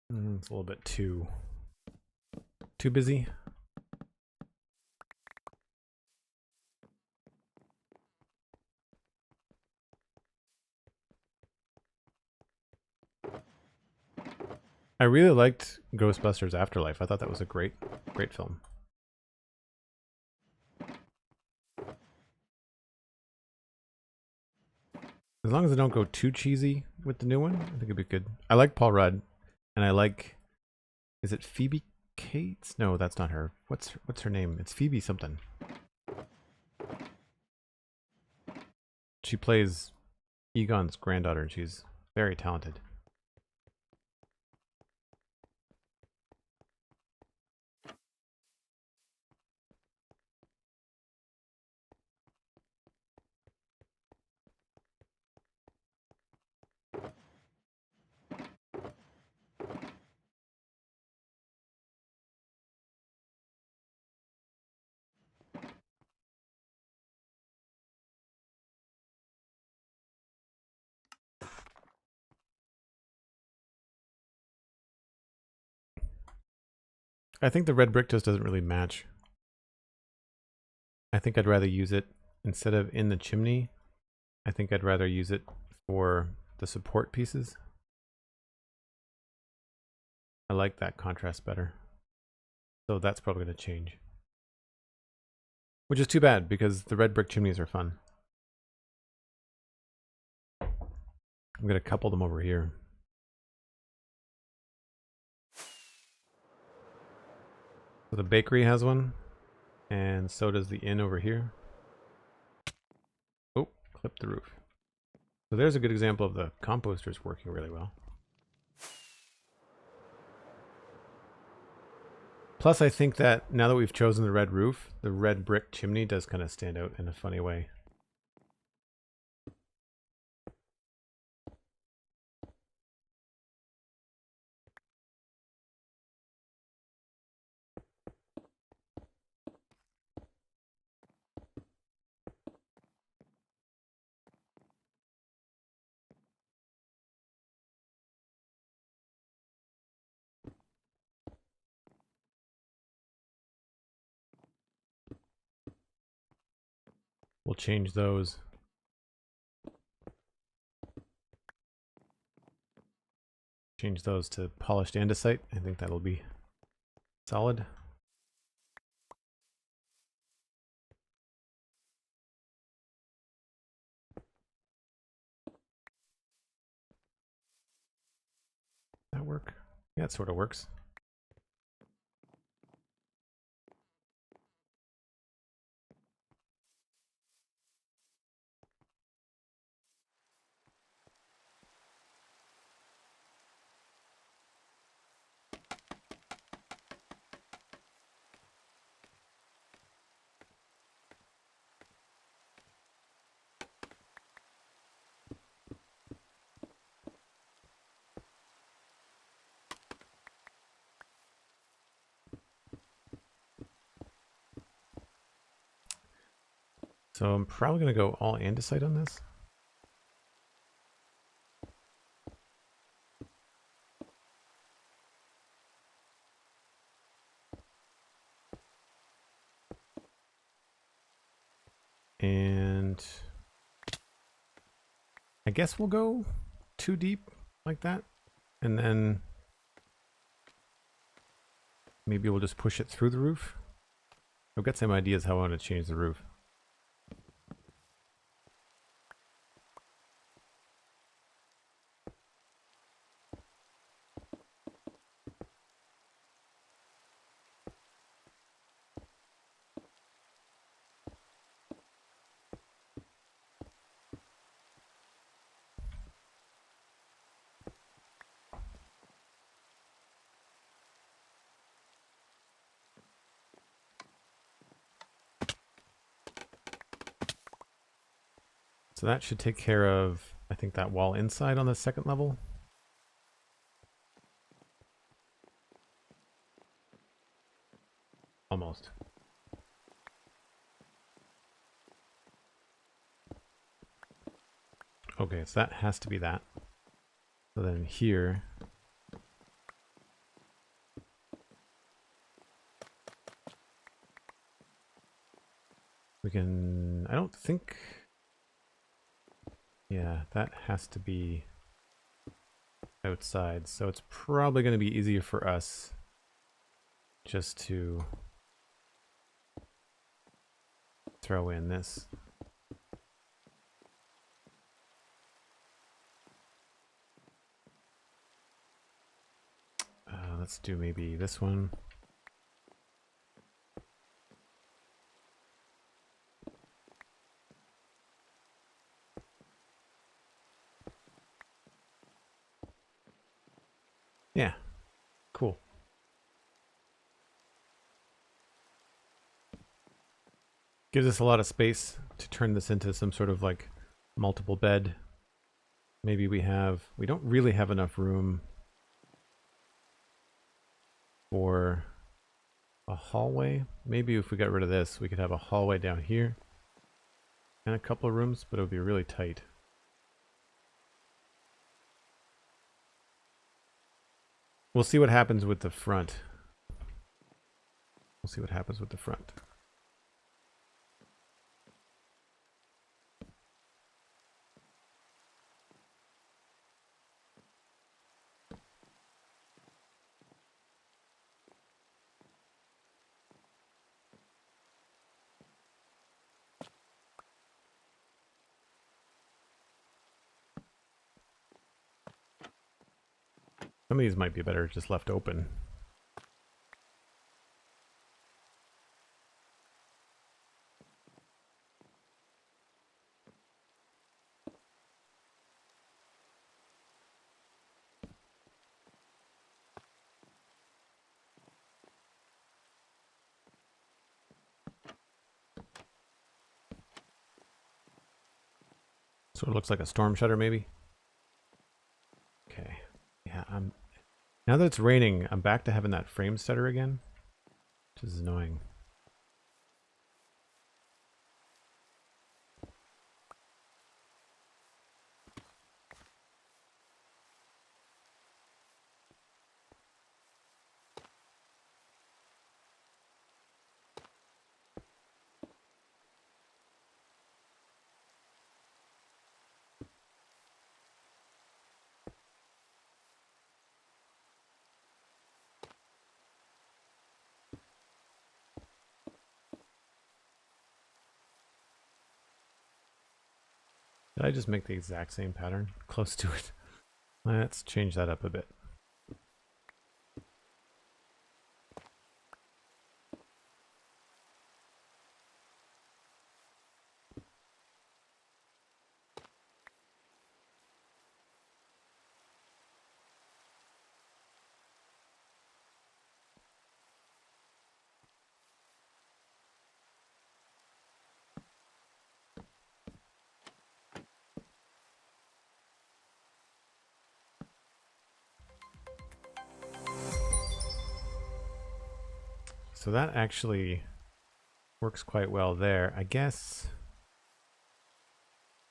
It's a little bit too busy. I really liked Ghostbusters Afterlife. I thought that was a great film. As long as they don't go too cheesy with the new one, I think it'd be good. I like Paul Rudd, and I like... Is it Phoebe Cates? No, that's not her. What's her name? It's Phoebe something. She plays Egon's granddaughter, and she's very talented. I think the red brick just doesn't really match. I think I'd rather use it instead of in the chimney. I think I'd rather use it for the support pieces. I like that contrast better. So that's probably going to change. Which is too bad because the red brick chimneys are fun. I'm going to couple them over here. So the bakery has one, and so does the inn over here. Oh, clip the roof. So there's a good example of the composters working really well. Plus, I think that now that we've chosen the red roof, the red brick chimney does kind of stand out in a funny way. We'll change those. change those to polished andesite. I think that'll be solid. That work? Yeah, it sort of works. So I'm probably going to go all andesite on this. And I guess we'll go too deep like that. And then maybe we'll just push it through the roof. I've got some ideas how I want to change the roof. So that should take care of, I think, that wall inside on the second level. Almost. Okay, so that has to be that. So then here, we can, I don't think, yeah, that has to be outside. So it's probably going to be easier for us just to throw in this. Let's do maybe this one. Yeah, cool. Gives us a lot of space to turn this into some sort of like multiple bed. Maybe we don't really have enough room for a hallway. Maybe if we got rid of this, we could have a hallway down here and a couple of rooms, but it would be really tight. We'll see what happens with the front. We'll see what happens with the front. Some of these might be better just left open. So it looks like a storm shutter maybe. Okay. Yeah, now that it's raining, I'm back to having that frame stutter again, which is annoying. Did I just make the exact same pattern? Close to it. Let's change that up a bit. So that actually works quite well there. I guess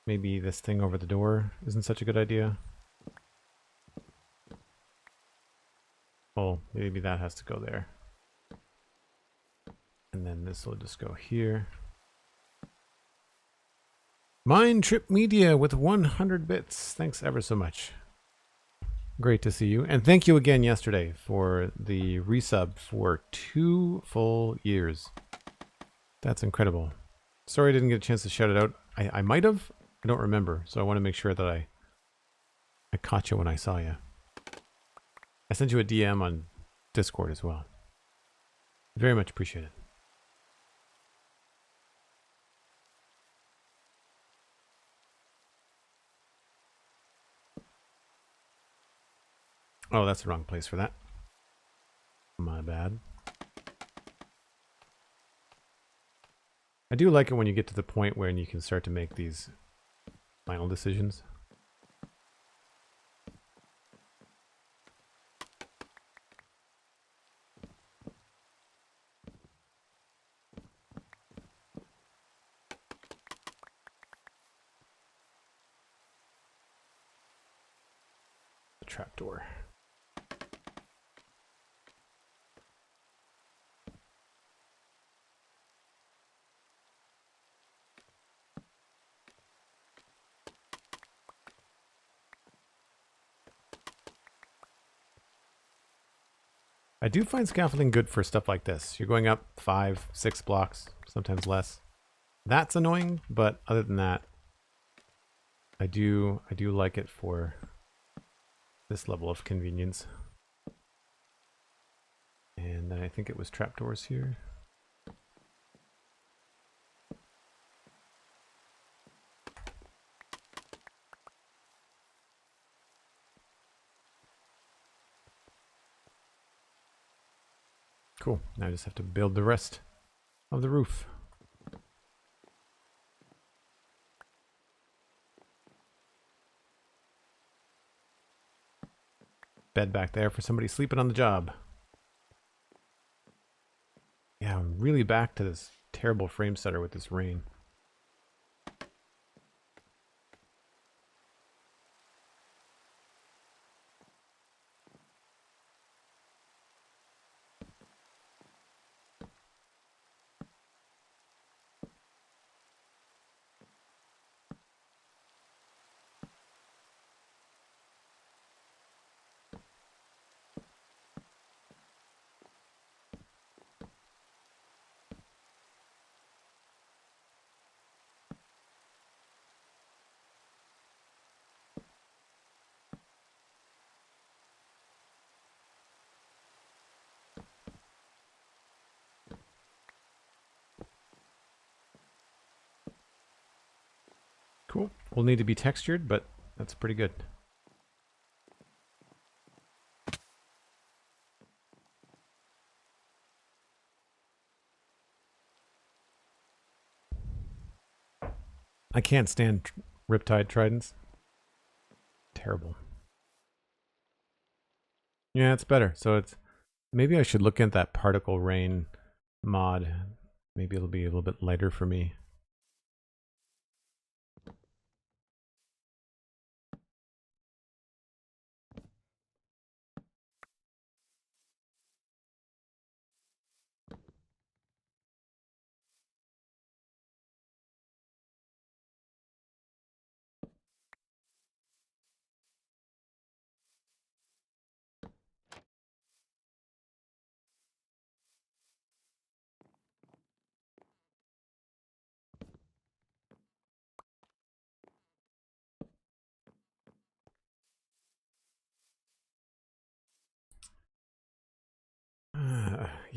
maybe this thing over the door isn't such a good idea. Oh, maybe that has to go there. And then this will just go here. MindTripMedia with 100 bits. Thanks ever so much. Great to see you. And thank you again yesterday for the resub for 2 full years. That's incredible. Sorry I didn't get a chance to shout it out. I might have. I don't remember. So I want to make sure that I caught you when I saw you. I sent you a DM on Discord as well. Very much appreciated. Oh, that's the wrong place for that. My bad. I do like it when you get to the point where you can start to make these final decisions. The trapdoor. I do find scaffolding good for stuff like this. You're going up 5, 6 blocks, sometimes less. That's annoying, but other than that, I do like it for this level of convenience. And then I think it was trapdoors here. Cool. Now I just have to build the rest of the roof. Bed back there for somebody sleeping on the job. Yeah, I'm really back to this terrible frame setter with this rain. Cool. Will need to be textured, but that's pretty good. I can't stand Riptide Tridents. Terrible. Yeah, it's better. So it's maybe I should look at that particle rain mod. Maybe it'll be a little bit lighter for me.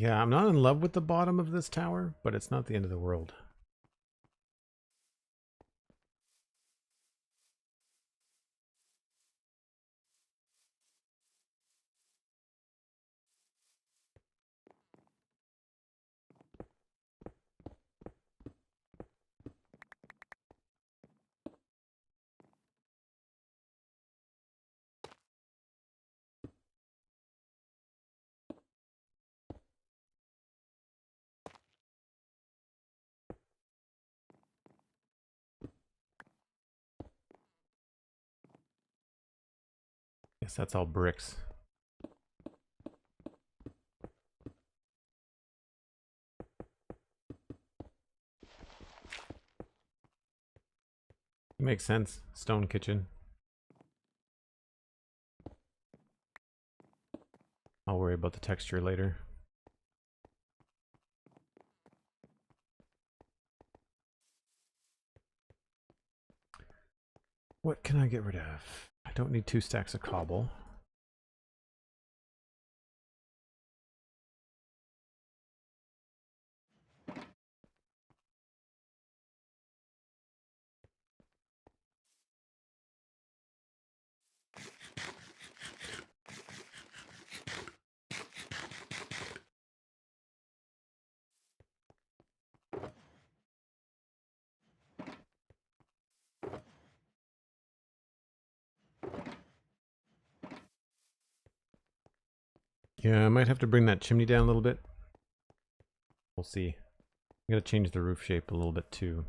Yeah, I'm not in love with the bottom of this tower, but it's not the end of the world. Guess that's all bricks. Makes sense. Stone kitchen. I'll worry about the texture later. What can I get rid of? I don't need 2 stacks of cobble. Yeah, I might have to bring that chimney down a little bit. We'll see. I'm gonna change the roof shape a little bit too.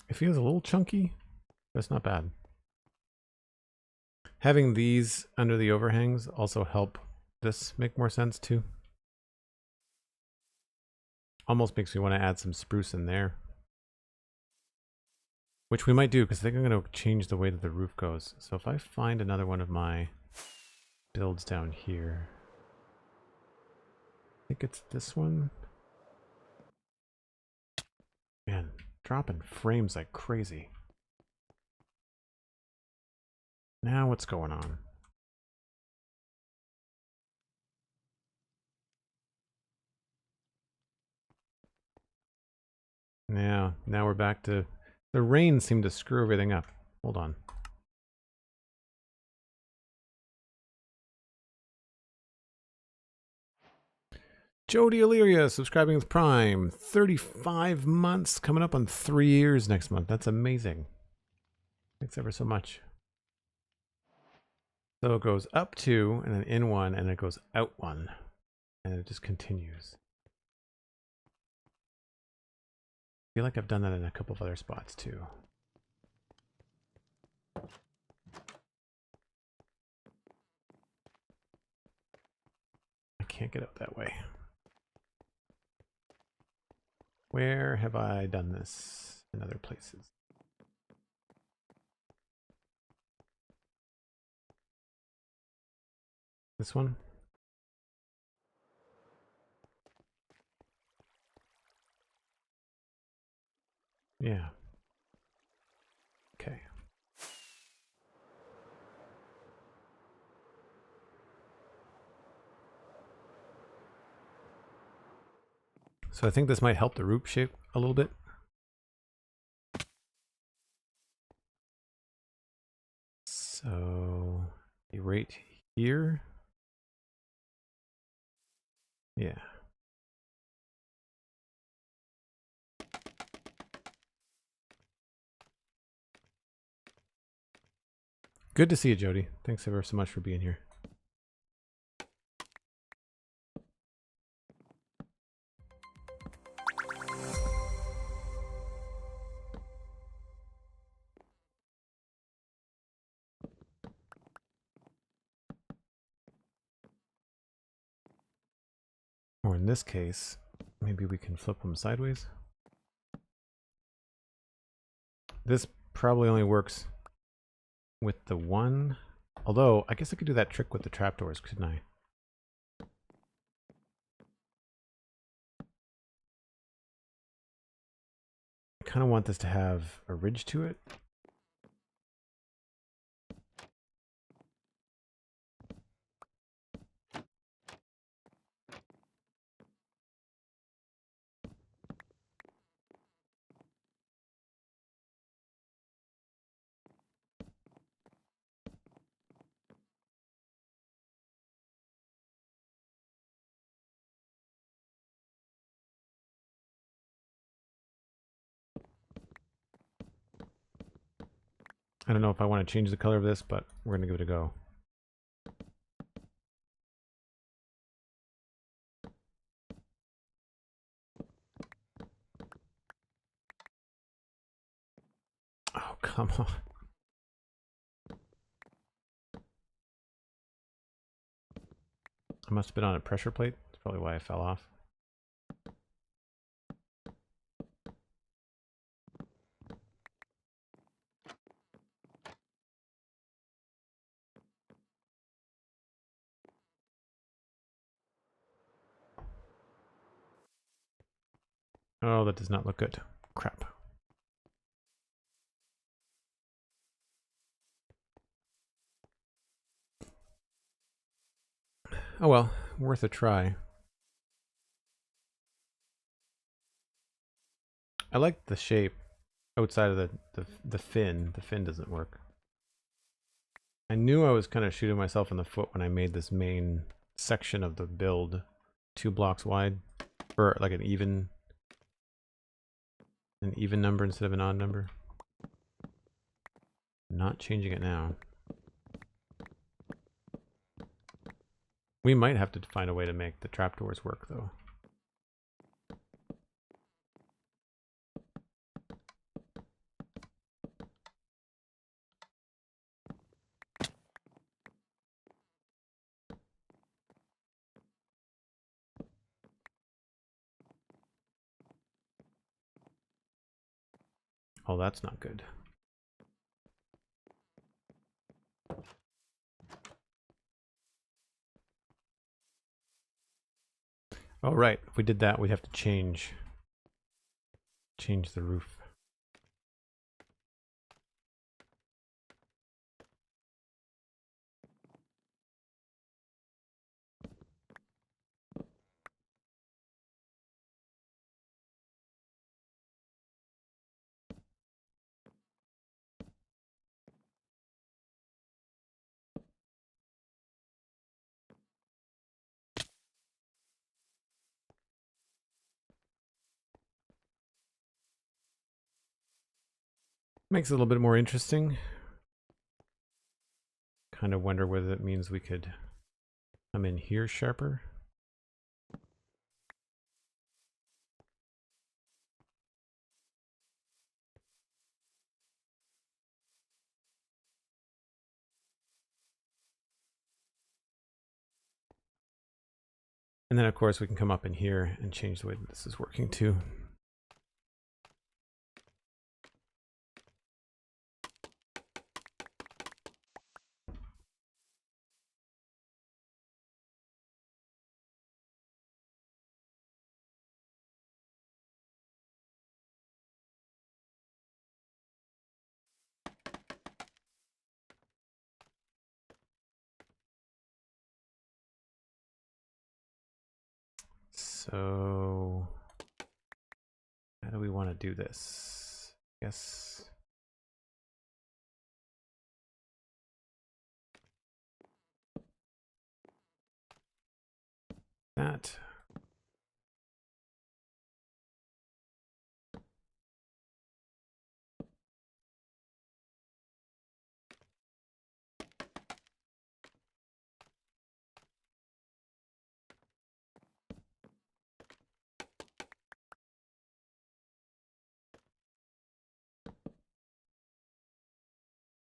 It feels a little chunky, but it's not bad. Having these under the overhangs also help this make more sense too. Almost makes me want to add some spruce in there. Which we might do, because I think I'm going to change the way that the roof goes. So if I find another one of my builds down here, I think it's this one. Man, dropping frames like crazy. Now what's going on? Yeah, now we're back to... The rain seemed to screw everything up. Hold on. Jody Illyria subscribing with Prime. 35 months, coming up on 3 years next month. That's amazing. Thanks ever so much. So it goes up 2, and then in 1, and it goes out 1. And it just continues. I feel like I've done that in a couple of other spots too. I can't get out that way. Where have I done this in other places? This one? Yeah. Okay. So I think this might help the roof shape a little bit. So right here. Yeah. Good to see you, Jody. Thanks ever so much for being here. Or in this case, maybe we can flip them sideways. This probably only works with the one. Although, I guess I could do that trick with the trapdoors, couldn't I? I kind of want this to have a ridge to it. I don't know if I want to change the color of this, but we're going to give it a go. Oh, come on. I must have been on a pressure plate. That's probably why I fell off. Oh, that does not look good. Crap. Oh well, worth a try. I like the shape outside of the fin. The fin doesn't work. I knew I was kind of shooting myself in the foot when I made this main section of the build 2 blocks wide, or like an even number instead of an odd number. Not changing it now. We might have to find a way to make the trapdoors work though. Oh, that's not good. Oh, right. If we did that, we'd have to change the roof. Makes it a little bit more interesting. Kind of wonder whether that means we could come in here sharper. And then of course we can come up in here and change the way that this is working too. So how do we want to do this? Yes. That.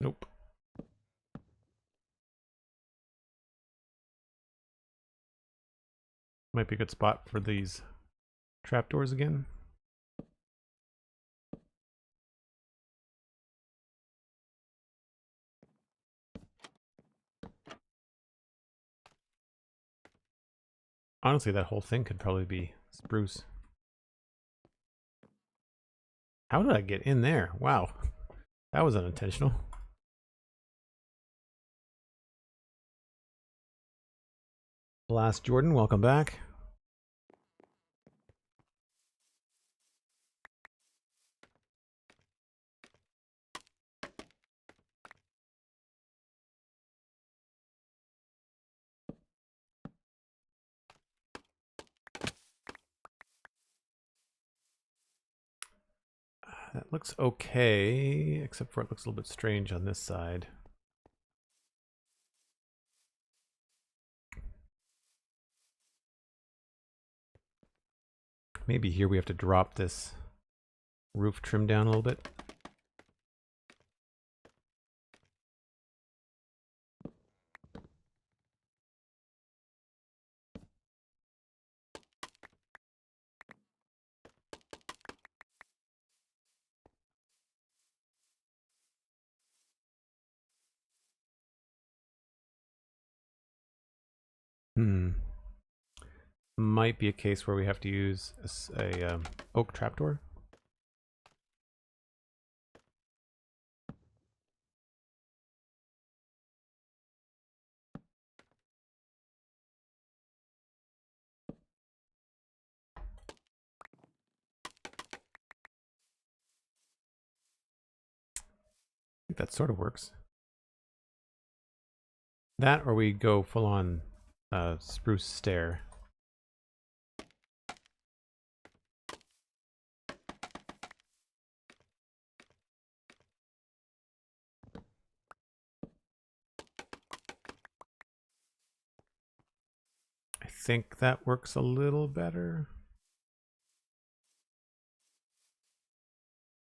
Nope. Might be a good spot for these trapdoors again. Honestly, that whole thing could probably be spruce. How did I get in there? Wow. That was unintentional. Blast Jordan, welcome back. That looks okay, except for it looks a little bit strange on this side. Maybe here we have to drop this roof trim down a little bit. Might be a case where we have to use a oak trapdoor. I think that sort of works. That, or we go full on spruce stair. I think that works a little better.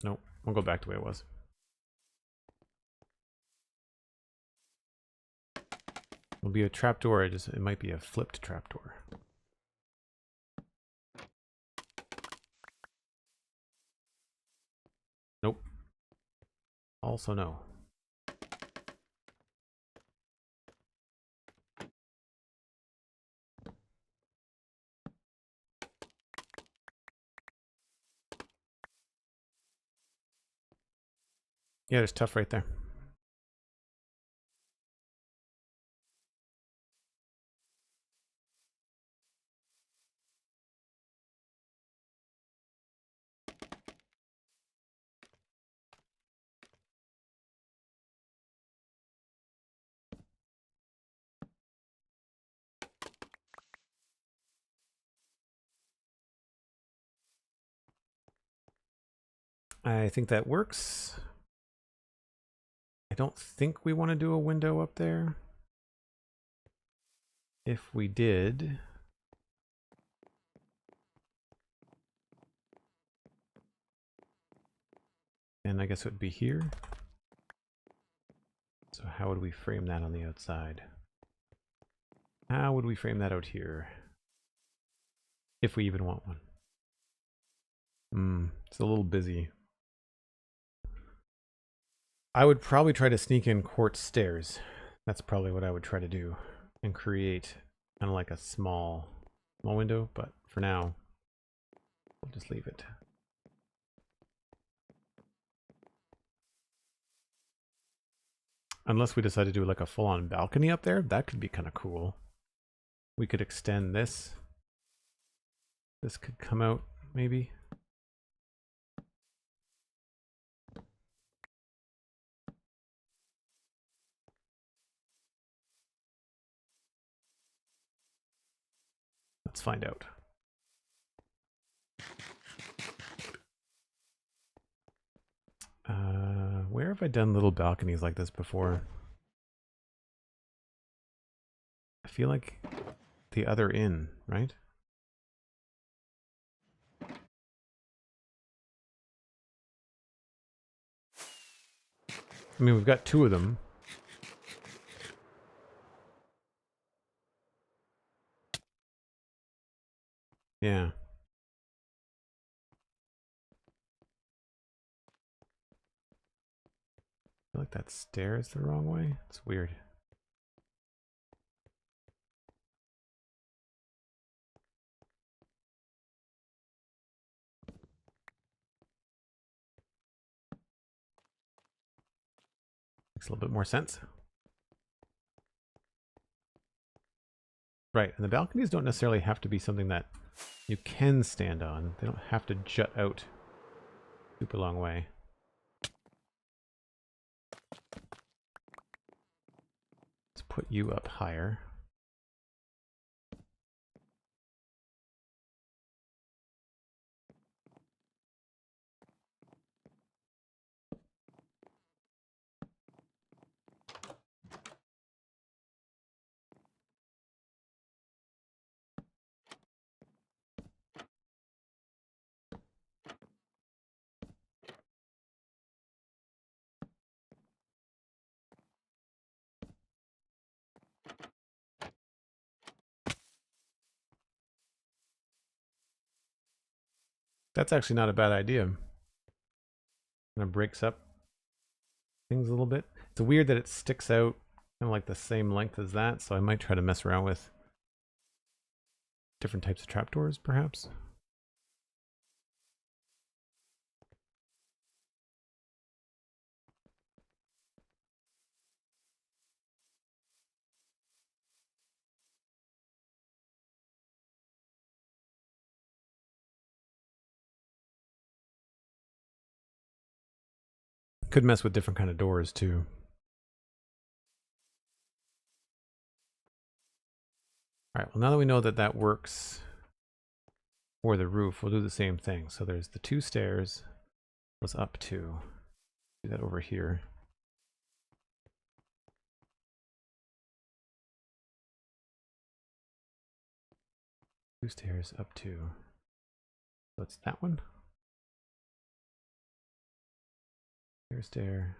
Nope, we'll go back to the way it was. It'll be a trapdoor, it might be a flipped trapdoor. Nope. Also no. Yeah, there's tough right there. I think that works. I don't think we want to do a window up there. If we did, then I guess it would be here. So how would we frame that on the outside? How would we frame that out here? If we even want one. It's a little busy. I would probably try to sneak in quartz stairs. That's probably what I would try to do. And create kind of like a small window, but for now, we'll just leave it. Unless we decide to do like a full-on balcony up there, that could be kind of cool. We could extend this. This could come out, maybe. Let's find out. Where have I done little balconies like this before? I feel like the other inn, right? I mean, we've got two of them. Yeah. I feel like that stair is the wrong way. It's weird. Makes a little bit more sense. Right, and the balconies don't necessarily have to be something that you can stand on. They don't have to jut out super long way. Let's put you up higher. That's actually not a bad idea. Kind of breaks up things a little bit. It's weird that it sticks out kind of like the same length as that, so I might try to mess around with different types of trapdoors, perhaps. Could mess with different kind of doors too. All right, well, now that we know that that works for the roof, we'll do the same thing. So there's the 2 stairs, was up to. Do that over here. Two stairs up to. So it's that one. Stair.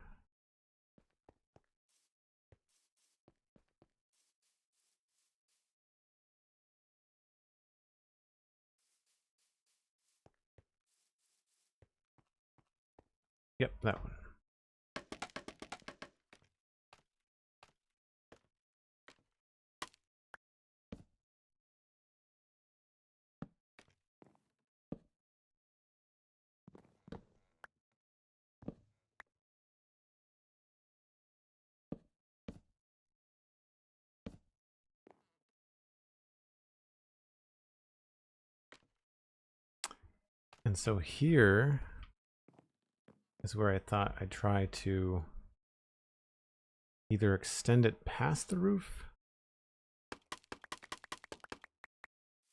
Yep, that one. And so here is where I thought I'd try to either extend it past the roof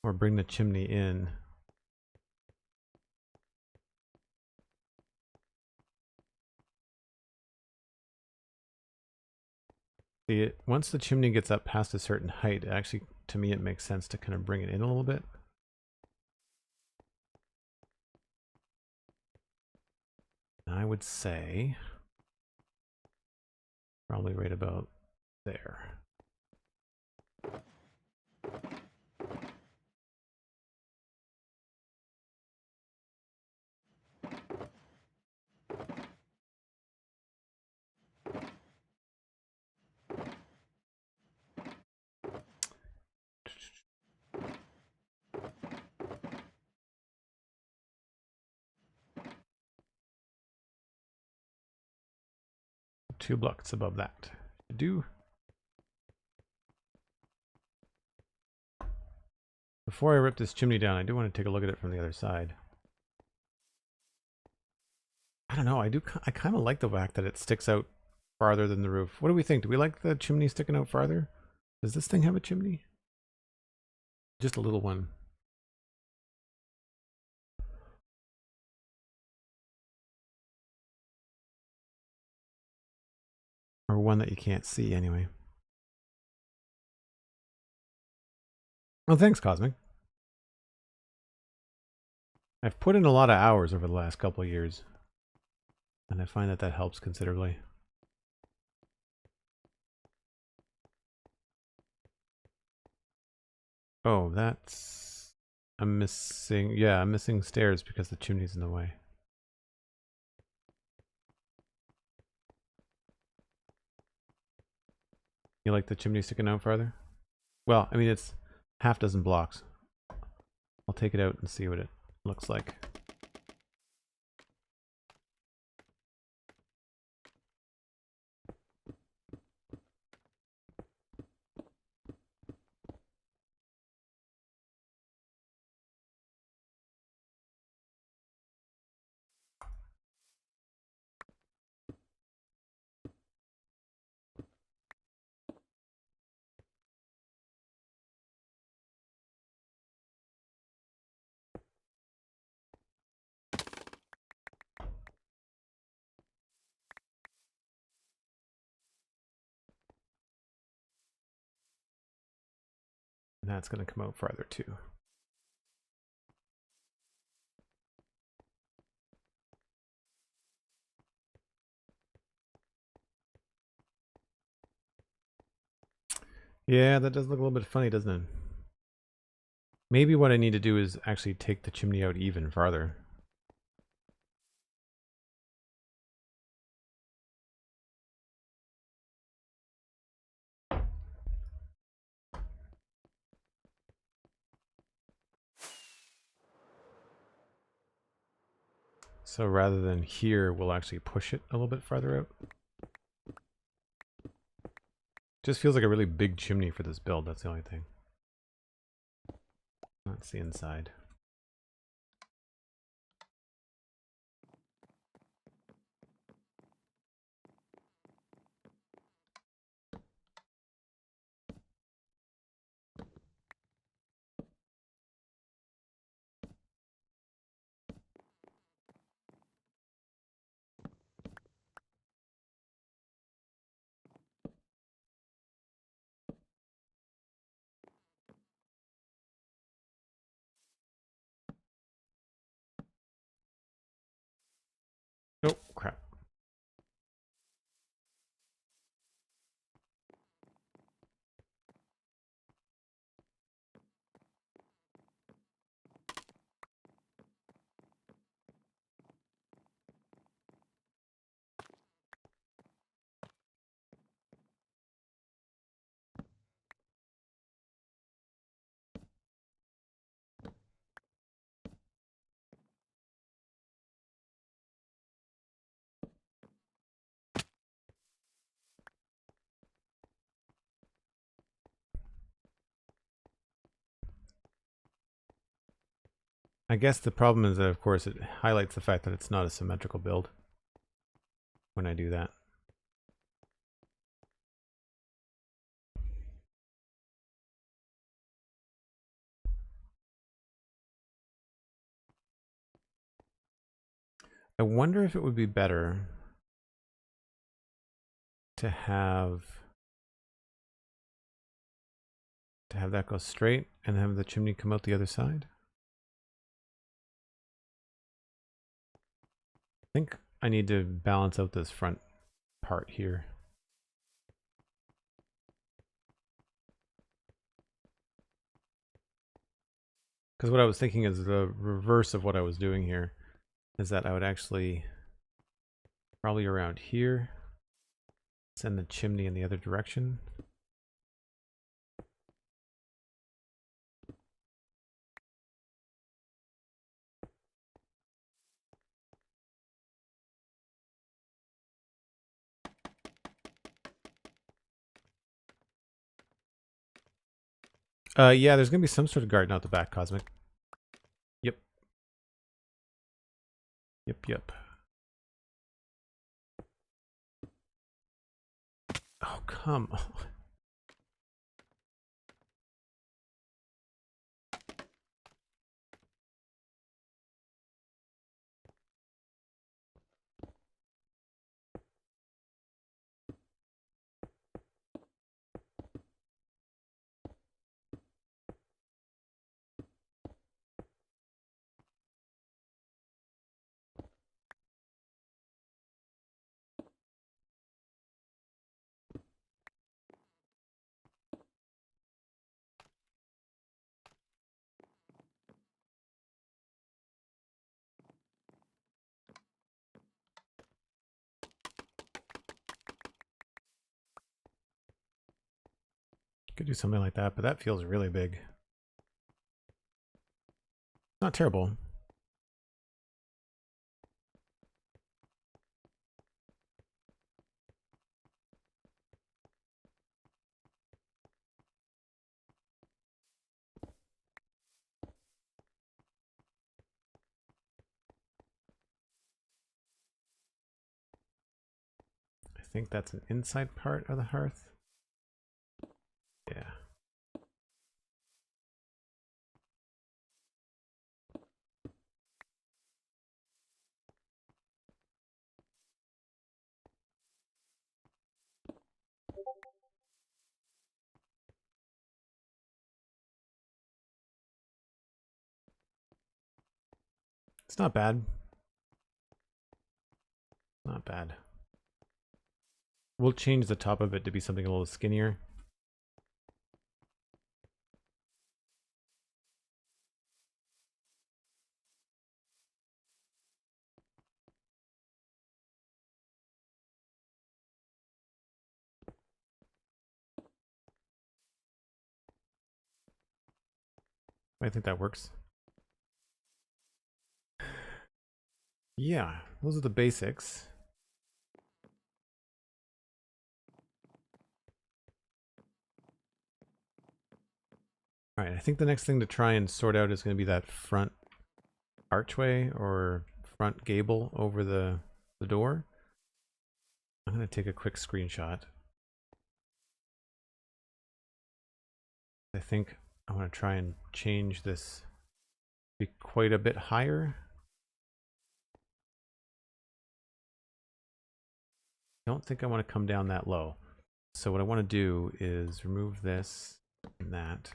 or bring the chimney in. See, once the chimney gets up past a certain height, actually, to me, it makes sense to kind of bring it in a little bit. I would say probably right about there. Two blocks above that. Before I rip this chimney down, I do want to take a look at it from the other side. I don't know. I kind of like the fact that it sticks out farther than the roof. What do we think? Do we like the chimney sticking out farther? Does this thing have a chimney? Just a little one. Or one that you can't see anyway. Oh, thanks, Cosmic. I've put in a lot of hours over the last couple of years, and I find that that helps considerably. Oh, that's... I'm missing... Yeah, I'm missing stairs because the chimney's in the way. You like the chimney sticking out farther? Well, I mean, it's half dozen blocks. I'll take it out and see what it looks like. that's going to come out farther too. Yeah, that does look a little bit funny, doesn't it? Maybe what I need to do is actually take the chimney out even farther. So rather than here, we'll actually push it a little bit farther out. Just feels like a really big chimney for this build, that's the only thing. That's the inside. Oh, crap. I guess the problem is that, of course, it highlights the fact that it's not a symmetrical build when I do that. I wonder if it would be better to have that go straight and have the chimney come out the other side. I think I need to balance out this front part here. Because what I was thinking is the reverse of what I was doing here is that I would actually probably around here send the chimney in the other direction. Yeah, there's gonna be some sort of garden out the back, Cosmic. Yep. Yep. Oh, come on. Could do something like that, but that feels really big. Not terrible. I think that's an inside part of the hearth. Yeah. It's not bad. Not bad. We'll change the top of it to be something a little skinnier. I think that works. Yeah, those are the basics. All right, I think the next thing to try and sort out is going to be that front archway or front gable over the door. I'm going to take a quick screenshot. I think I want to try and change this to be quite a bit higher. I don't think I want to come down that low. So what I want to do is remove this and that.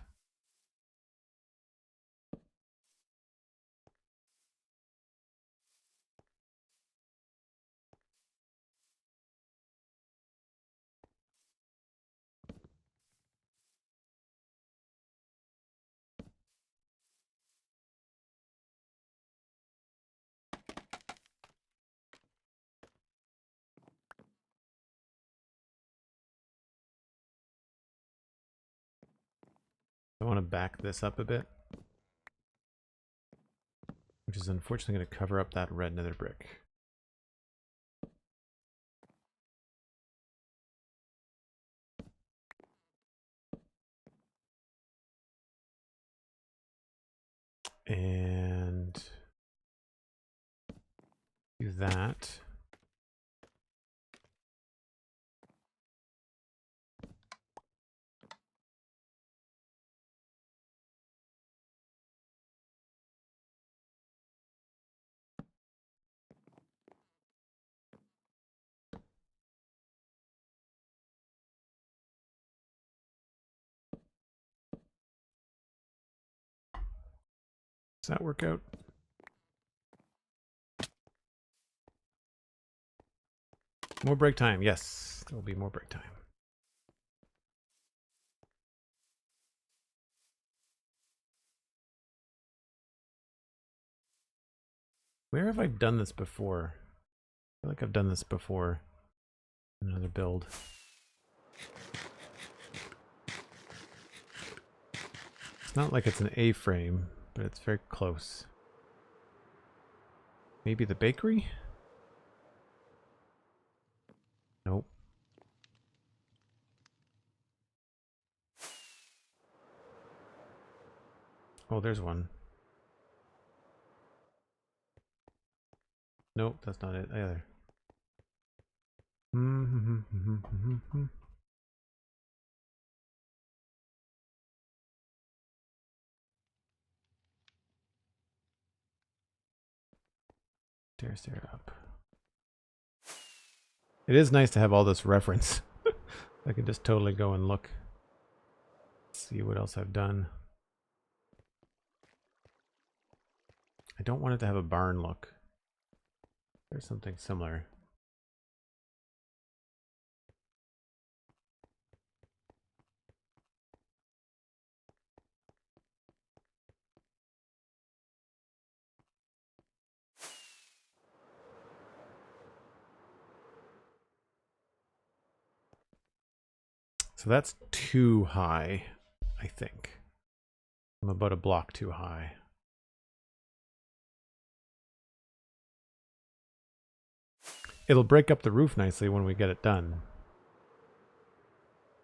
I want to back this up a bit, which is unfortunately going to cover up that red nether brick. And do that. Does that work out? More break time. Yes, there will be more break time. Where have I done this before? I feel like I've done this before in another build. It's not like it's an A-frame, but it's very close. Maybe the bakery? Nope. Oh, there's one. Nope, that's not it either. Stair up. It is nice to have all this reference. I can just totally go and look. See what else I've done. I don't want it to have a barn look. There's something similar. So that's too high, I think. I'm about a block too high. It'll break up the roof nicely when we get it done.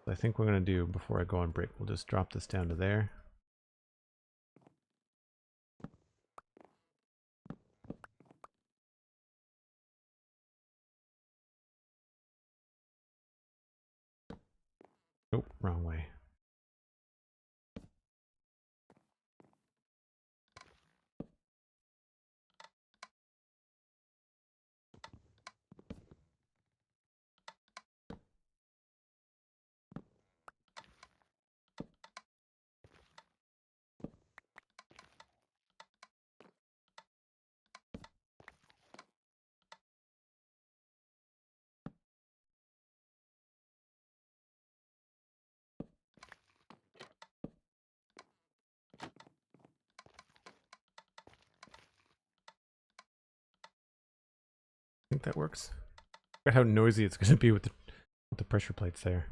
I think what we're going to do before I go on break, we'll just drop this down to there. Oh, wrong way. think that works. Look at how noisy it's going to be with the pressure plates there.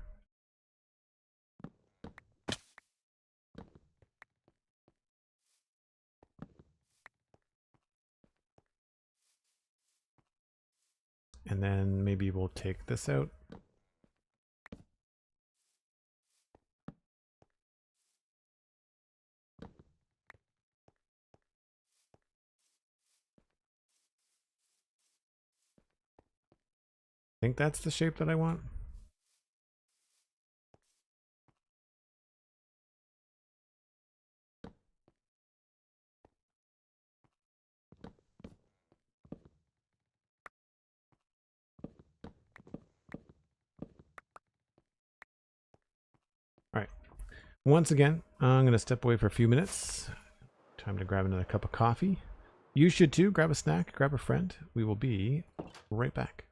And then maybe we'll take this out. I think that's the shape that I want. All right. Once again, I'm going to step away for a few minutes. Time to grab another cup of coffee. You should too. Grab a snack, grab a friend. We will be right back.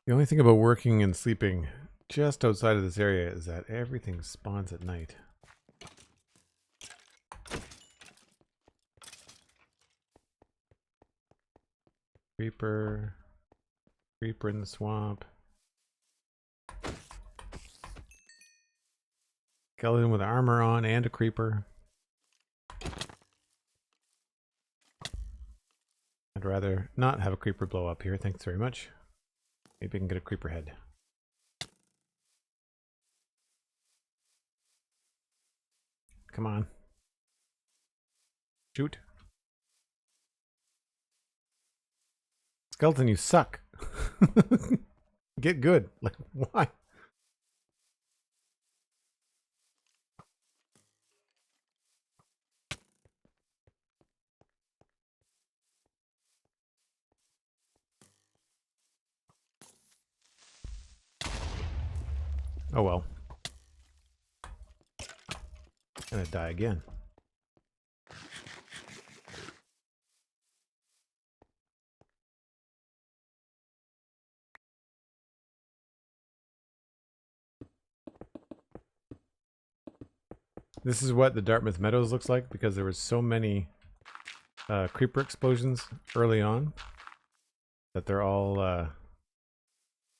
The only thing about working and sleeping just outside of this area is that everything spawns at night. Creeper. Creeper in the swamp. Skeleton with armor on and a creeper. I'd rather not have a creeper blow up here, thanks very much. Maybe I can get a creeper head. Come on. Shoot. Skeleton, you suck. Get good. Like, why? Oh well. I'm gonna die again. This is what the Dartmouth Meadows looks like because there was so many creeper explosions early on that they're all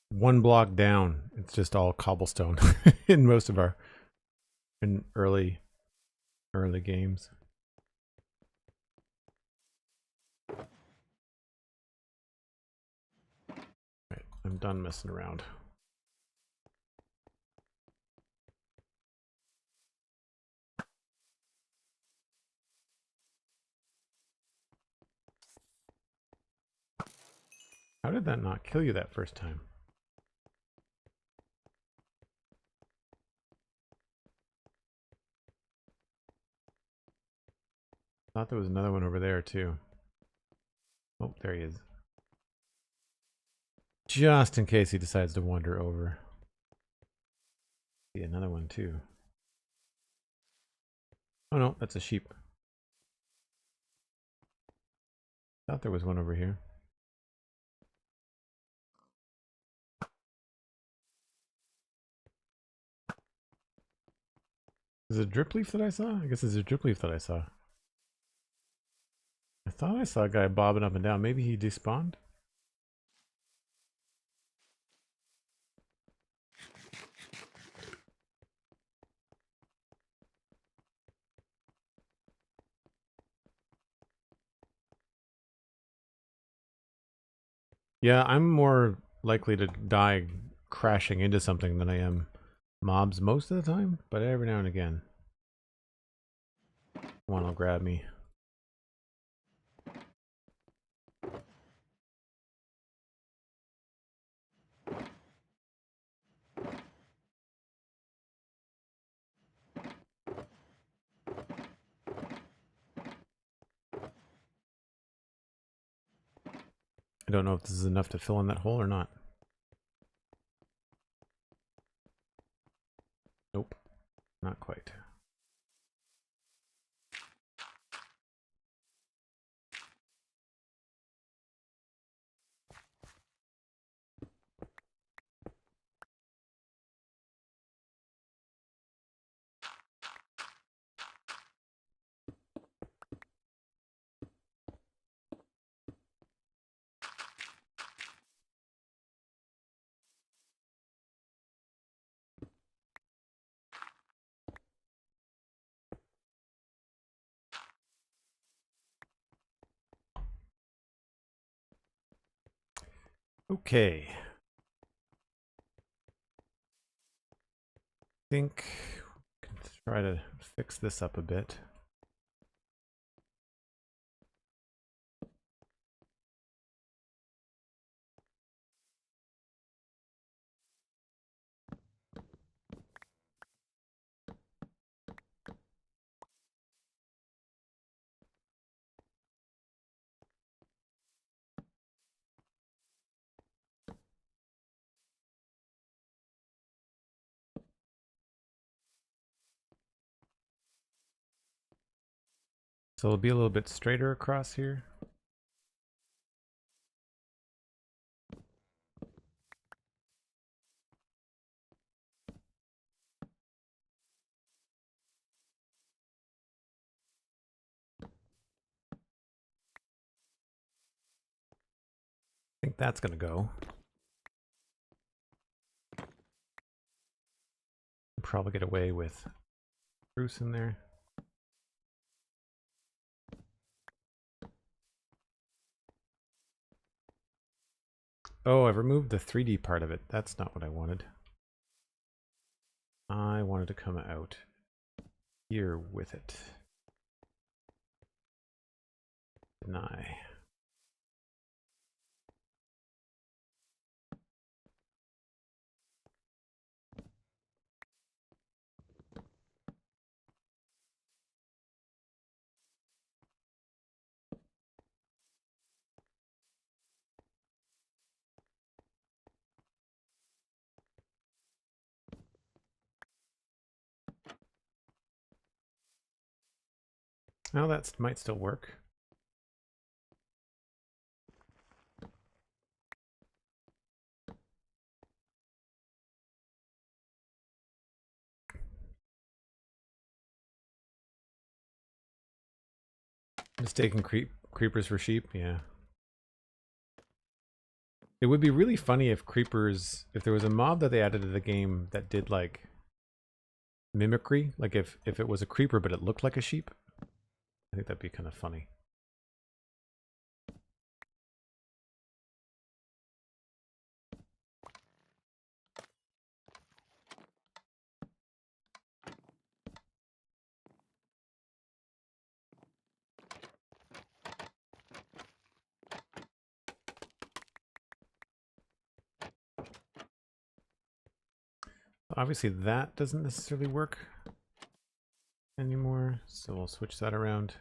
one block down. It's just all cobblestone in most of our early games. Right, I'm done messing around. How did that not kill you that first time? Thought there was another one over there too. Oh, there he is. Just in case he decides to wander over. See another one too. Oh no, that's a sheep. Thought there was one over here. Is it a drip leaf that I saw? I guess it's a drip leaf that I saw. I thought I saw a guy bobbing up and down. Maybe he despawned? Yeah, I'm more likely to die crashing into something than I am mobs most of the time, but every now and again one will grab me. I don't know if this is enough to fill in that hole or not. Nope, not quite. Okay. I think we can try to fix this up a bit. So it'll be a little bit straighter across here. think that's gonna go. Probably get away with Bruce in there. Oh, I've removed the 3D part of it. That's not what I wanted. I wanted to come out here with it. Deny. Well, that might still work. Mistaken creepers for sheep, yeah. It would be really funny if creepers, if there was a mob that they added to the game that did like mimicry, like if it was a creeper but it looked like a sheep. I think that'd be kind of funny. Obviously that doesn't necessarily work anymore, so we'll switch that around.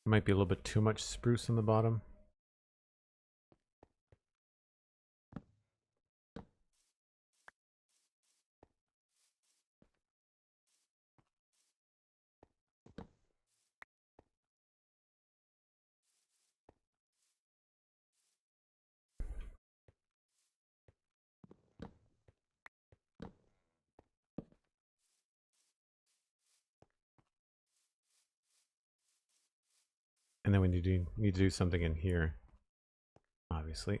Might be a little bit too much spruce on the bottom. And then we need to do something in here, obviously.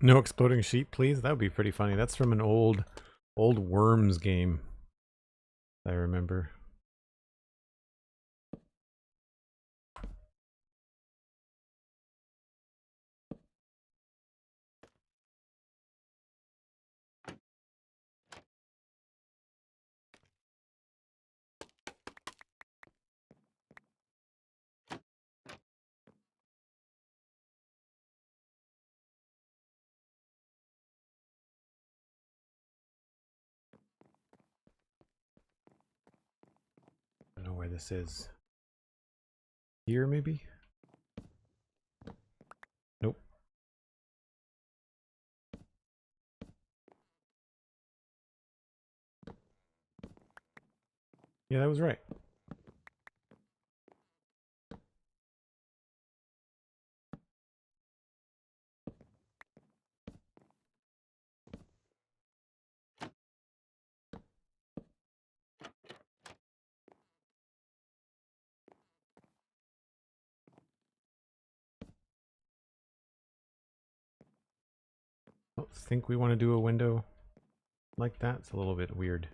No exploding sheep, please. That would be pretty funny. That's from an old Worms game, I remember. I don't know where this is. Here, maybe? Nope. Yeah, that was right. I don't think we want to do a window like that. It's a little bit weird.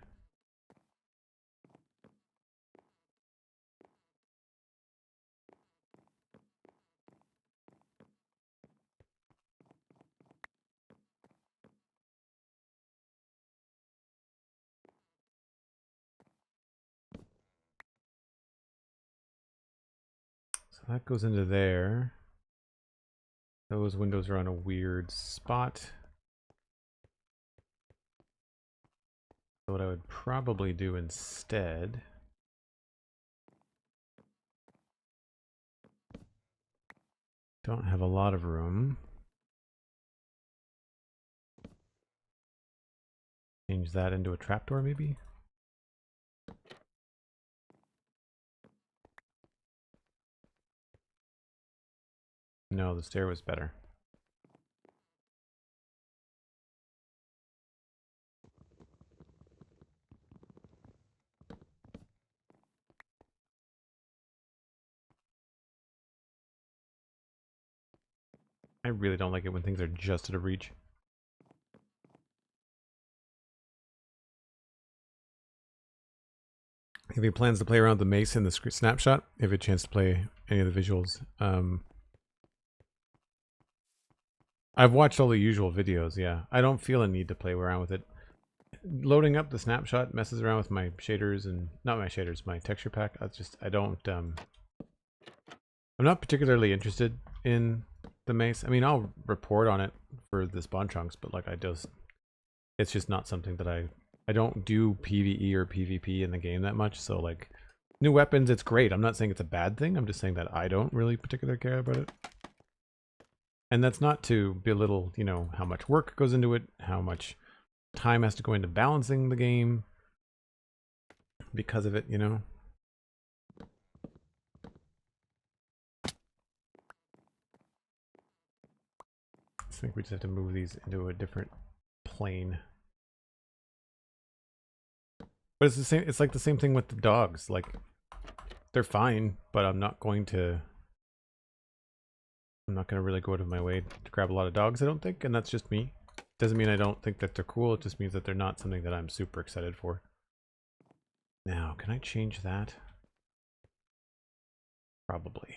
So that goes into there. Those windows are on a weird spot. So what I would probably do instead, don't have a lot of room. Change that into a trapdoor maybe? No, the stair was better. I really don't like it when things are just out of reach. If he plans to play around with the mace in the snapshot, if you have a chance to play any of the visuals. I've watched all the usual videos, yeah. I don't feel a need to play around with it. Loading up the snapshot messes around with my shaders and, not my shaders, my texture pack. I don't, I'm not particularly interested in the mace. I mean, I'll report on it for the spawn chunks, but like it's just not something that I don't do PvE or PvP in the game that much, so like new weapons, it's great. I'm not saying it's a bad thing. I'm just saying that I don't really particularly care about it. And that's not to belittle, you know, how much work goes into it, how much time has to go into balancing the game because of it, you know. I think we just have to move these into a different plane. But it's the same, it's like the same thing with the dogs. Like, they're fine, but I'm not going to really go out of my way to grab a lot of dogs, I don't think, and that's just me. Doesn't mean I don't think that they're cool, it just means that they're not something that I'm super excited for. Now, can I change that? Probably.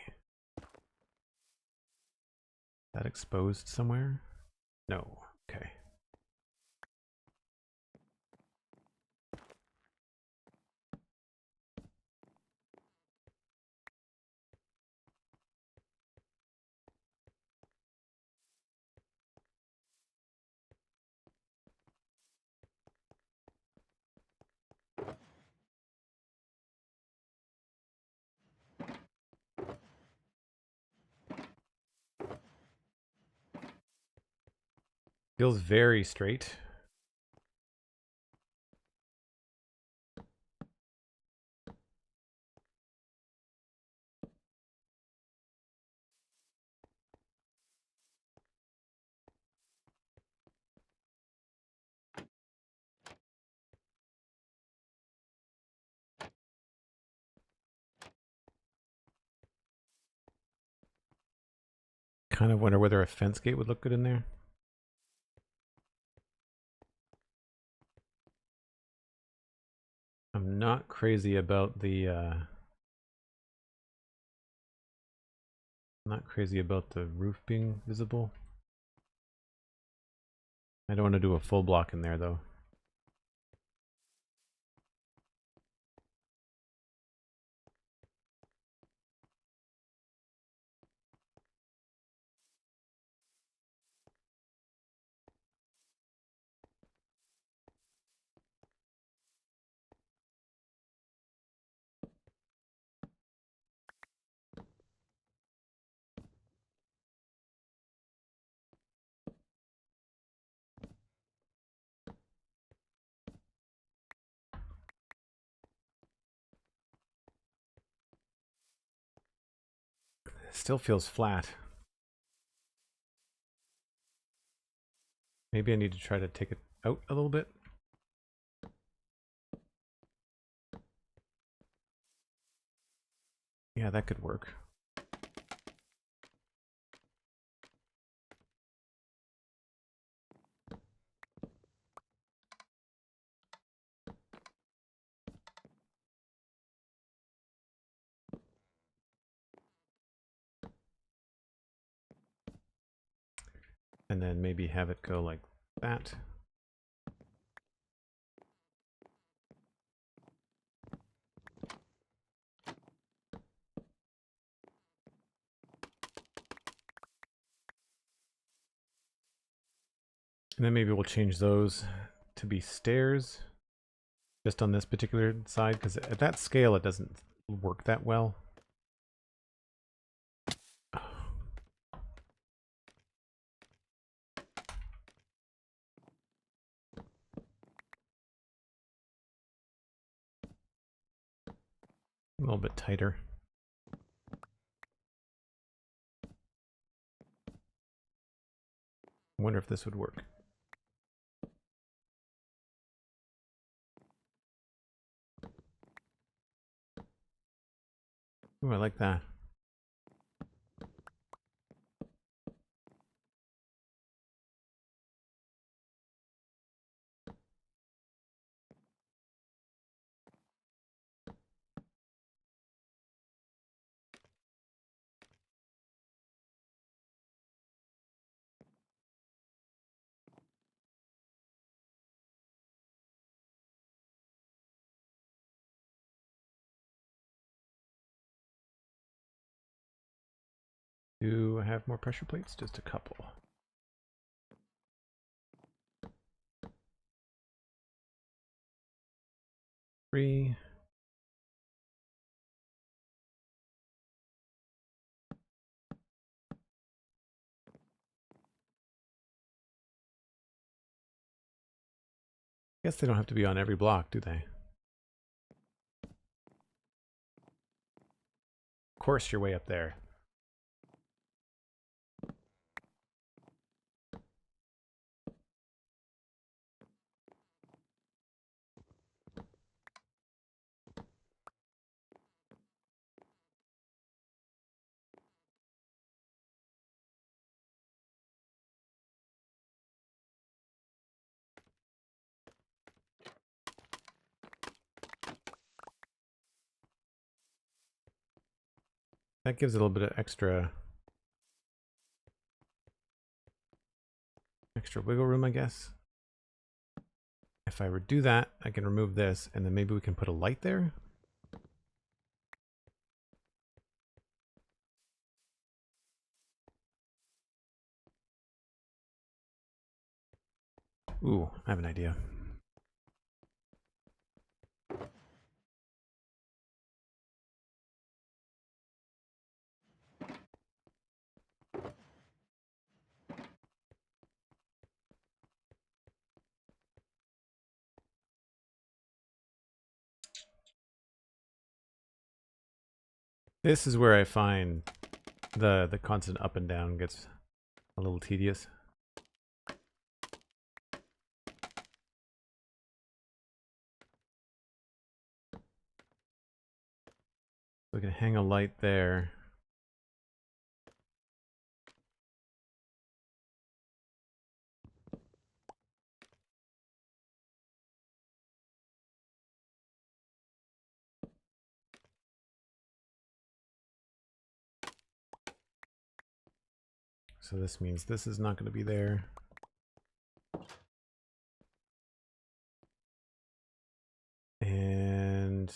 That exposed somewhere? No. Okay. Feels very straight. Kind of wonder whether a fence gate would look good in there. I'm not crazy about the roof being visible. I don't want to do a full block in there though. It still feels flat. Maybe I need to try to take it out a little bit. Yeah, that could work. And then maybe have it go like that. And then maybe we'll change those to be stairs just on this particular side, because at that scale it doesn't work that well. A little bit tighter. I wonder if this would work. Ooh, I like that. Do I have more pressure plates? Just a couple. 3. Guess they don't have to be on every block, do they? Of course you're way up there. That gives it a little bit of extra wiggle room, I guess. If I do that, I can remove this, and then maybe we can put a light there. Ooh, I have an idea. This is where I find the constant up and down gets a little tedious. We can hang a light there. So this means this is not going to be there. And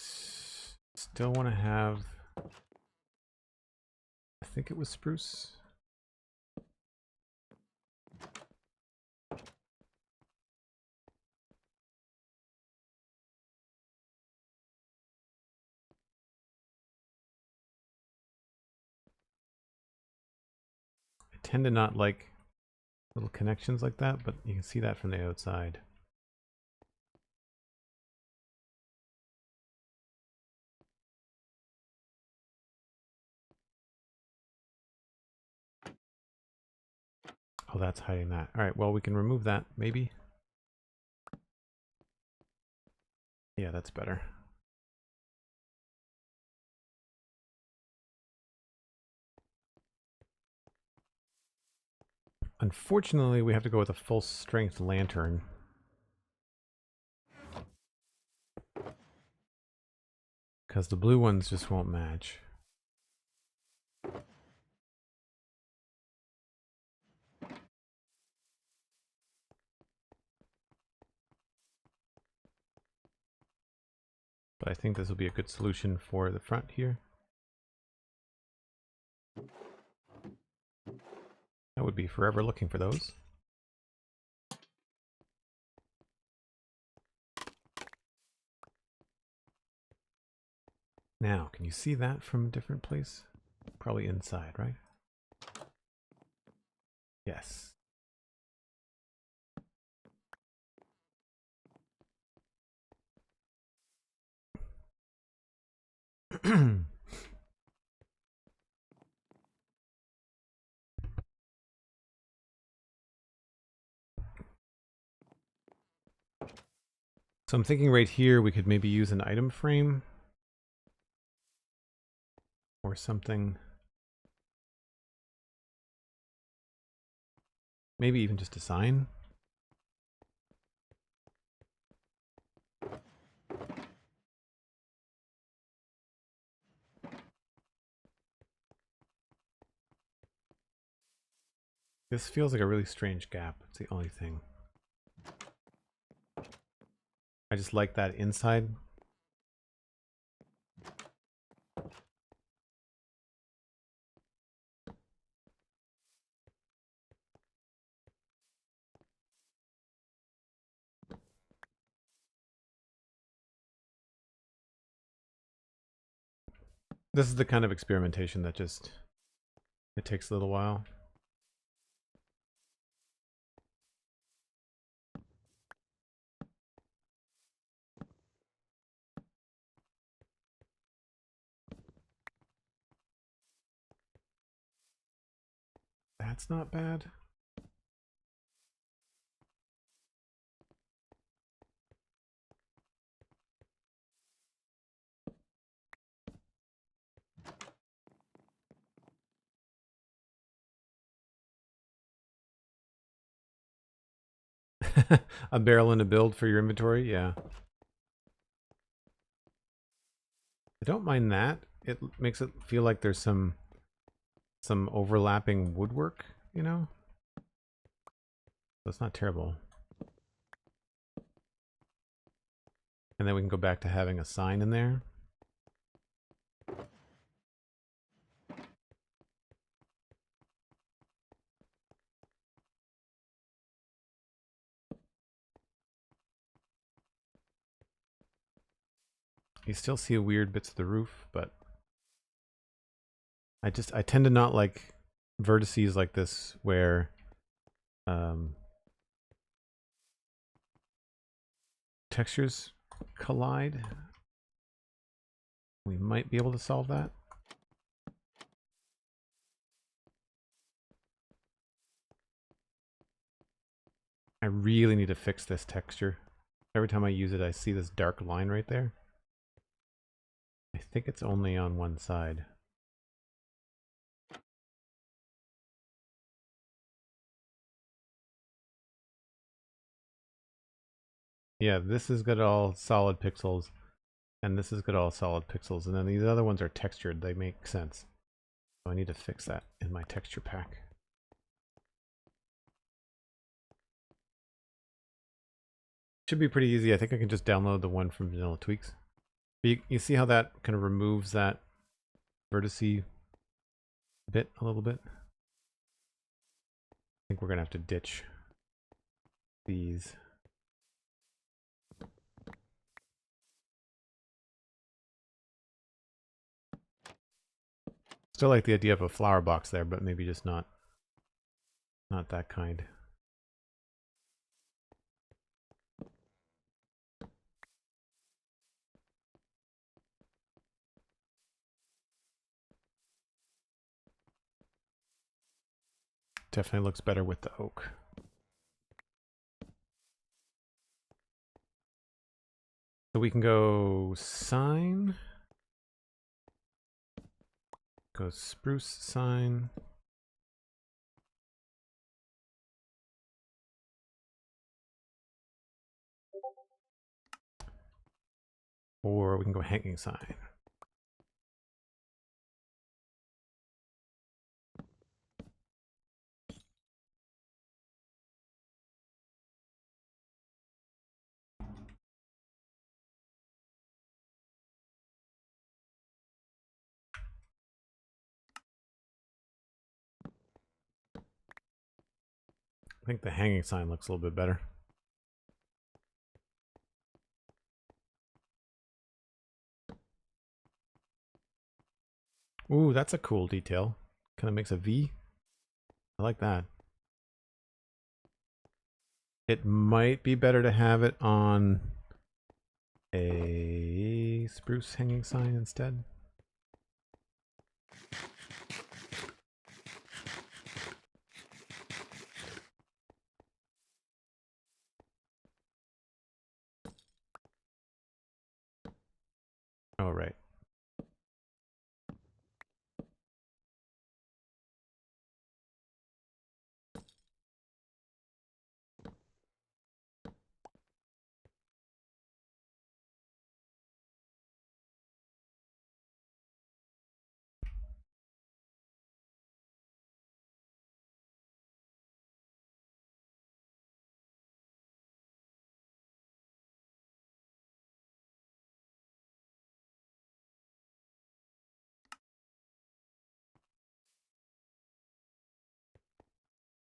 still want to have, I think it was spruce. I tend to not like little connections like that, but you can see that from the outside. Oh, that's hiding that. All right, well, we can remove that, maybe. Yeah, that's better. Unfortunately, we have to go with a full strength lantern. Because the blue ones just won't match. But I think this will be a good solution for the front here. I would be forever looking for those. Now, can you see that from a different place? Probably inside, right? Yes. So I'm thinking right here we could maybe use an item frame or something. Maybe even just a sign. This feels like a really strange gap. It's the only thing. I just like that inside. This is the kind of experimentation that just, it takes a little while. That's not bad. A barrel and a build for your inventory, yeah. I don't mind that. It makes it feel like there's some overlapping woodwork, you know? So it's not terrible. And then we can go back to having a sign in there. You still see weird bits of the roof, but I tend to not like vertices like this where textures collide. We might be able to solve that. I really need to fix this texture. Every time I use it, I see this dark line right there. I think it's only on one side. Yeah, this has got all solid pixels, and this has got all solid pixels, and then these other ones are textured. They make sense. So I need to fix that in my texture pack. Should be pretty easy. I think I can just download the one from Vanilla Tweaks. But you see how that kind of removes that vertice bit a little bit? I think we're going to have to ditch these. Still like the idea of a flower box there, but maybe just not that kind. Definitely looks better with the oak. So we can go sign. Go spruce sign. Or we can go hanging sign. I think the hanging sign looks a little bit better. Ooh, that's a cool detail. Kind of makes a V. I like that. It might be better to have it on a spruce hanging sign instead. Oh, right.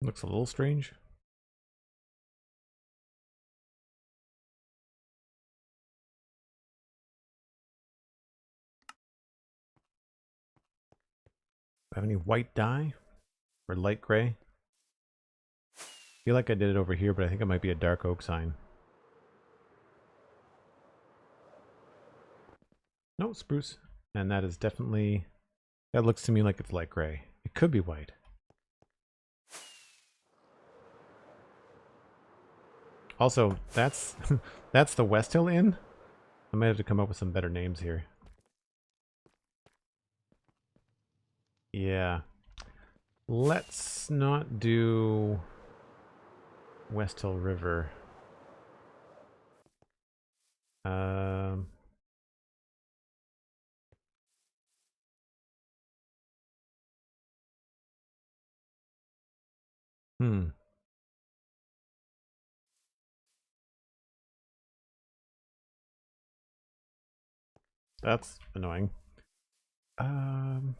Looks a little strange. Have any white dye or light gray? I feel like I did it over here, but I think it might be a dark oak sign. No, spruce. And that is definitely, that looks to me like it's light gray. It could be white. Also, that's that's the Westhill Inn. I might have to come up with some better names here. Yeah. Let's not do Westhill River. Um, hmm. That's annoying. Um,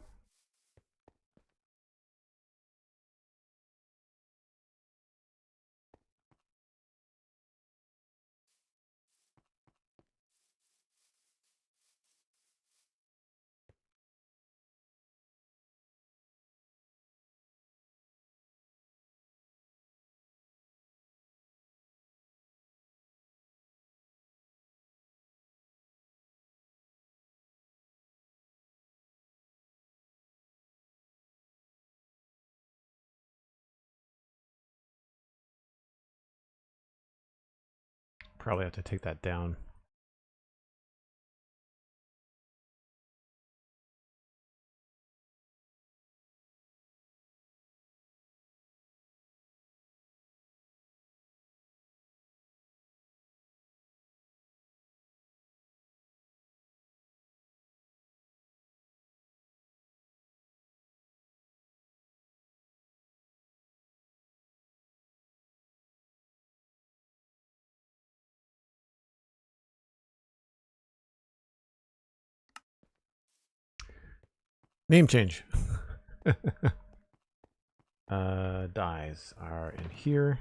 Probably have to take that down. Name change. Dyes are in here.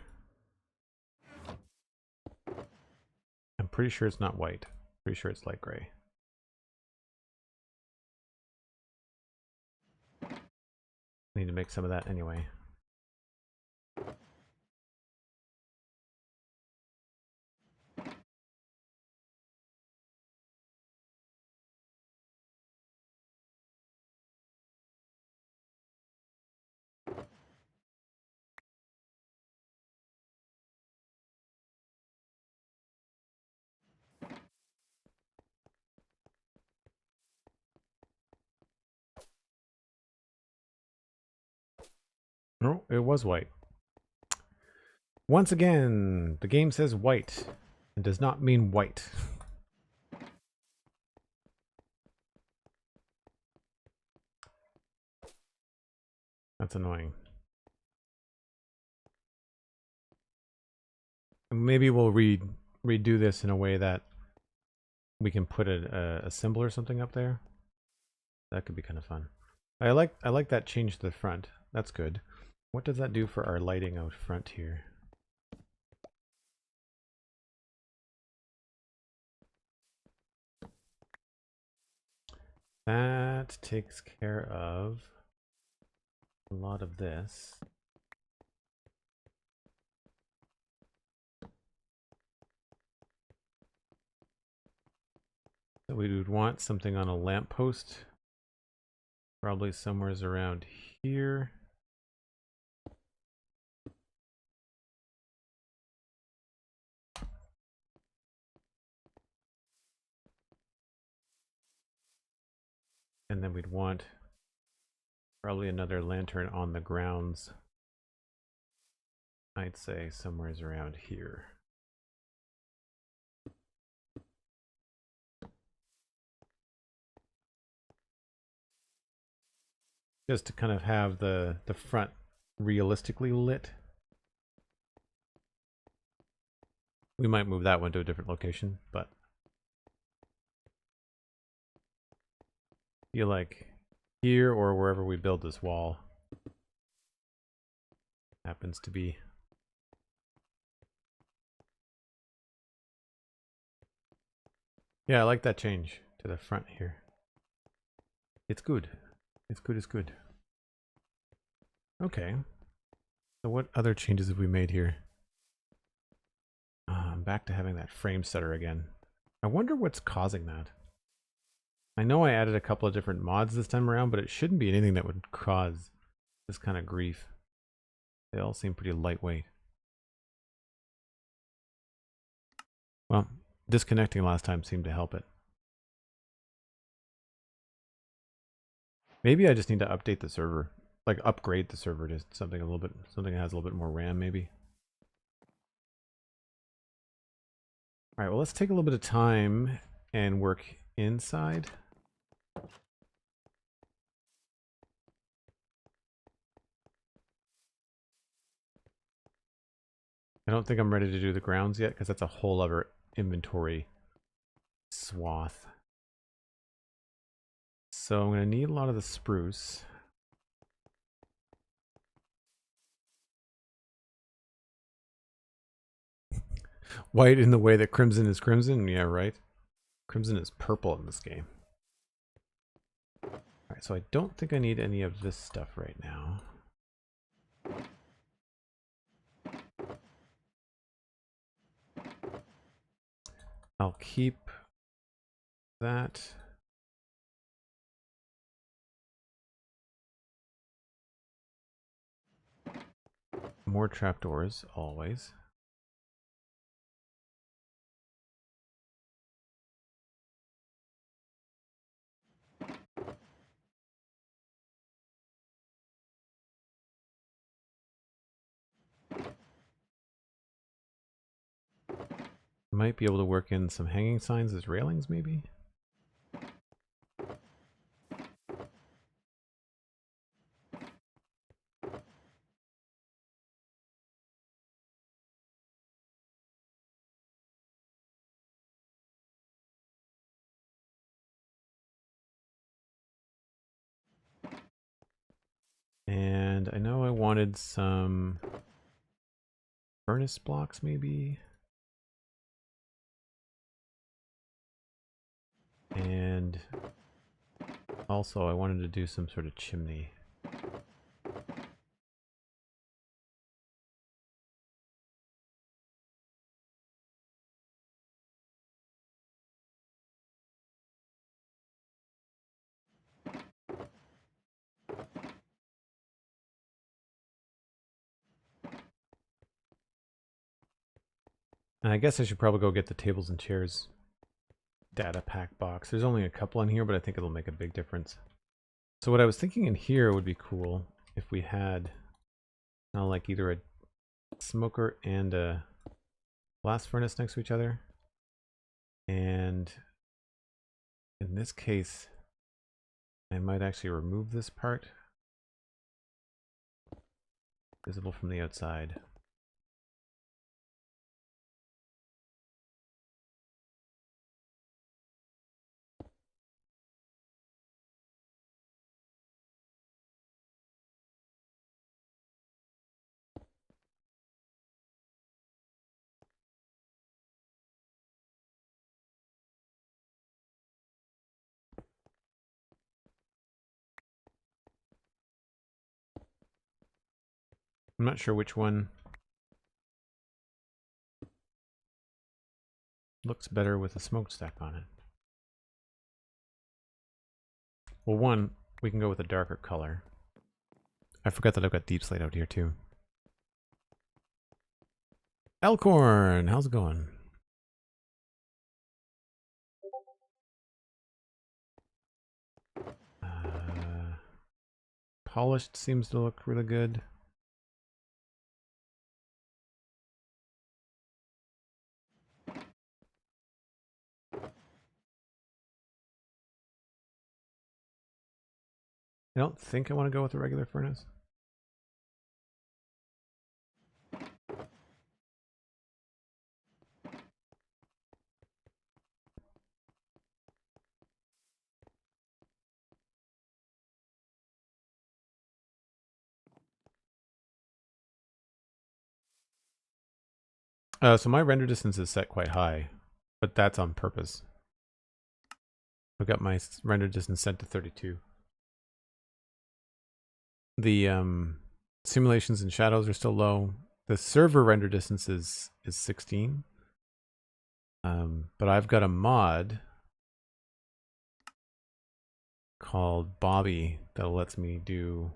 I'm pretty sure it's not white. Pretty sure it's light gray. Need to make some of that anyway. No, it was white. Once again, the game says white and does not mean white. That's annoying. Maybe we'll redo this in a way that we can put a symbol or something up there. That could be kind of fun. I like that change to the front. That's good. What does that do for our lighting out front here? That takes care of a lot of this. So we would want something on a lamppost. Probably somewhere around here. And then we'd want probably another lantern on the grounds. I'd say somewhere around here. Just to kind of have the front realistically lit. We might move that one to a different location, but I feel like here or wherever we build this wall happens to be. Yeah, I like that change to the front here. It's good. It's good, it's good. Okay. So what other changes have we made here? I'm back to having that frame stutter again. I wonder what's causing that. I know I added a couple of different mods this time around, but it shouldn't be anything that would cause this kind of grief. They all seem pretty lightweight. Well, disconnecting last time seemed to help it. Maybe I just need to update the server. Like upgrade the server to something a little bit, something that has a little bit more RAM maybe. All right, well, let's take a little bit of time and work inside. I don't think I'm ready to do the grounds yet because that's a whole other inventory swath. So I'm going to need a lot of the spruce. White in the way that crimson is crimson? Yeah, right. Crimson is purple in this game. Alright, so I don't think I need any of this stuff right now. I'll keep that. More trapdoors, always. Might be able to work in some hanging signs as railings, maybe? And I know I wanted some furnace blocks, maybe? And also I wanted to do some sort of chimney. And I guess I should probably go get the tables and chairs data pack box. There's only a couple in here, but I think it'll make a big difference. So what I was thinking in here would be cool if we had like either a smoker and a blast furnace next to each other. And in this case, I might actually remove this part. Visible from the outside. I'm not sure which one looks better with a smokestack on it. Well, one, we can go with a darker color. I forgot that I've got deep slate out here too. Elkhorn, how's it going? Polished seems to look really good. I don't think I want to go with a regular furnace. So my render distance is set quite high, but that's on purpose. I've got my render distance set to 32. The simulations and shadows are still low. The server render distance is 16. But I've got a mod called Bobby that lets me do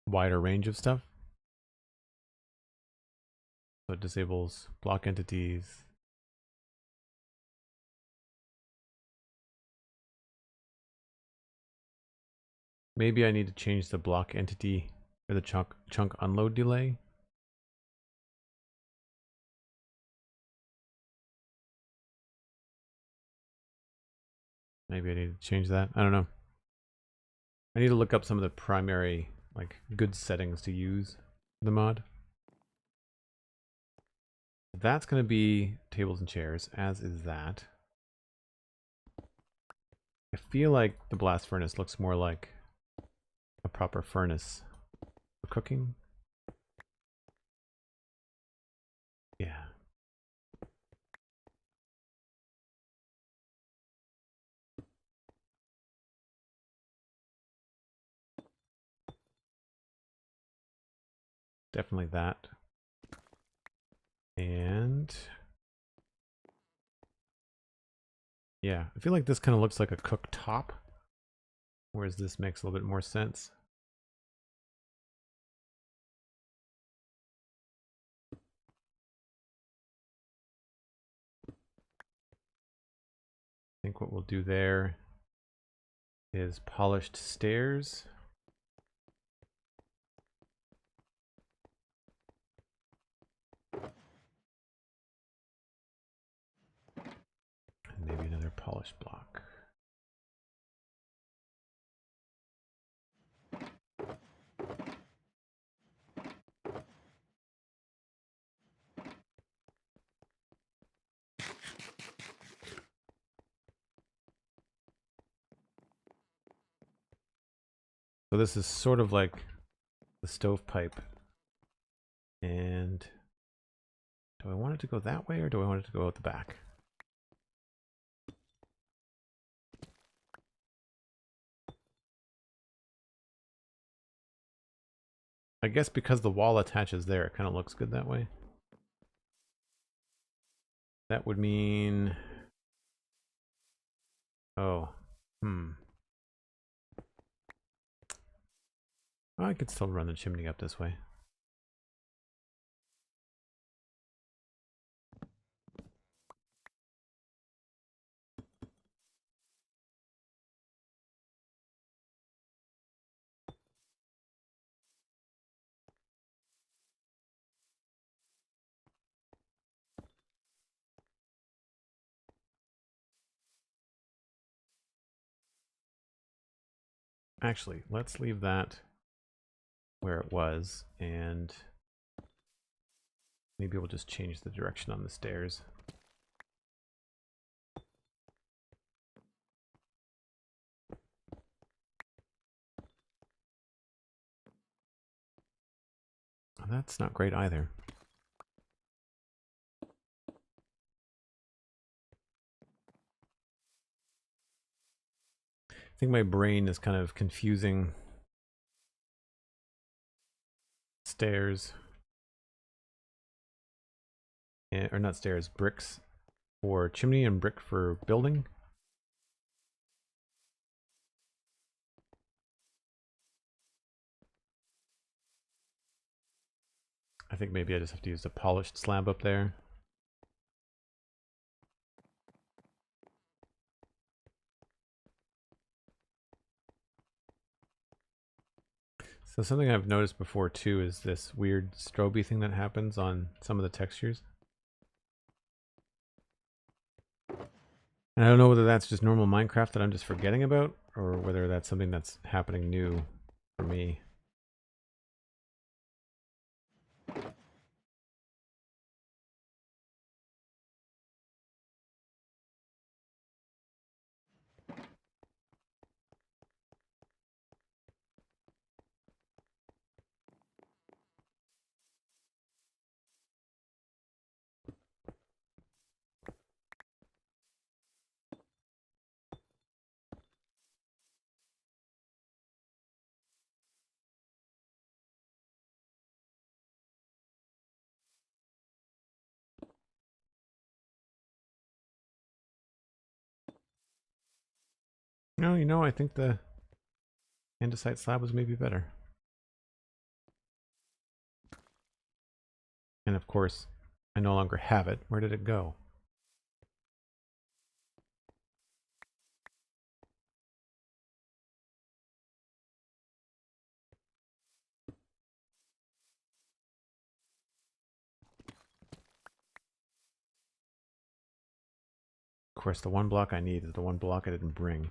wider range of stuff. So it disables block entities. Maybe I need to change the block entity or the chunk unload delay. Maybe I need to change that. I don't know. I need to look up some of the primary, like, good settings to use for the mod. That's going to be tables and chairs, as is that. I feel like the blast furnace looks more like a proper furnace for cooking. Yeah. Definitely that. And yeah, I feel like this kind of looks like a cooktop, whereas this makes a little bit more sense. I think what we'll do there is polished stairs. And maybe another polished block. So this is sort of like the stovepipe. And do I want it to go that way or do I want it to go out the back? I guess because the wall attaches there, it kind of looks good that way. That would mean... Oh, I could still run the chimney up this way. Actually, let's leave that where it was, and maybe we'll just change the direction on the stairs. Oh, that's not great either. I think my brain is kind of confusing stairs, or not stairs, bricks for chimney and brick for building. I think maybe I just have to use the polished slab up there. So something I've noticed before too is this weird stroby thing that happens on some of the textures. And I don't know whether that's just normal Minecraft that I'm just forgetting about, or whether that's something that's happening new for me. No, you know, I think the andesite slab was maybe better. And of course, I no longer have it. Where did it go? Of course, the one block I need is the one block I didn't bring.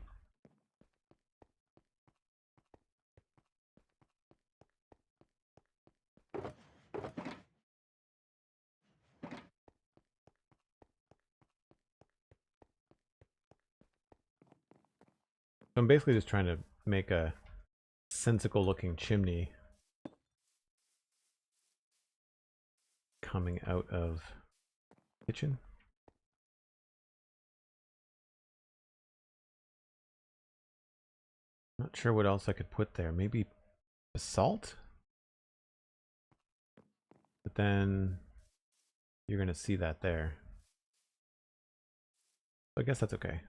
So I'm basically just trying to make a sensical looking chimney coming out of the kitchen. Not sure what else I could put there. Maybe basalt? But then you're going to see that there. So I guess that's okay.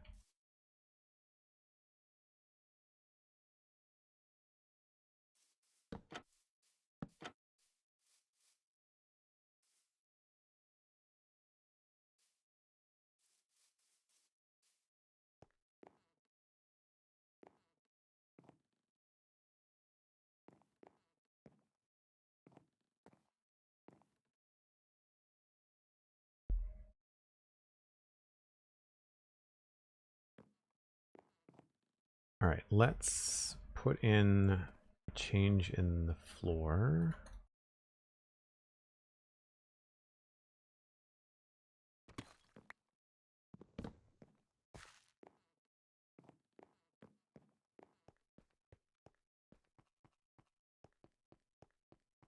All right, let's put in a change in the floor.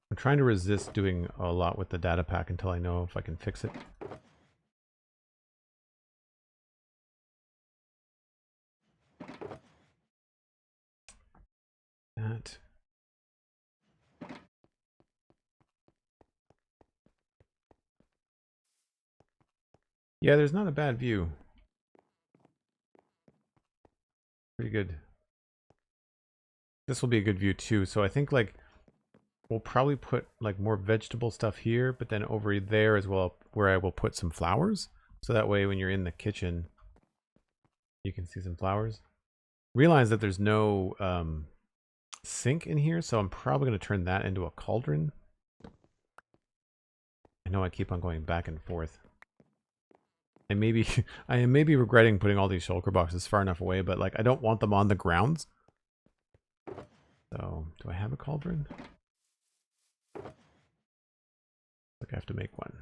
I'm trying to resist doing a lot with the data pack until I know if I can fix it. That. Yeah, there's not a bad view. Pretty good. This will be a good view too. So I think like we'll probably put like more vegetable stuff here, but then over there as well where I will put some flowers. So that way when you're in the kitchen, you can see some flowers. Realize that there's no sink in here, so I'm probably going to turn that into a cauldron. I know I keep on going back and forth. And maybe I am maybe regretting putting all these shulker boxes far enough away, but like I don't want them on the grounds. So, do I have a cauldron? Like I have to make one.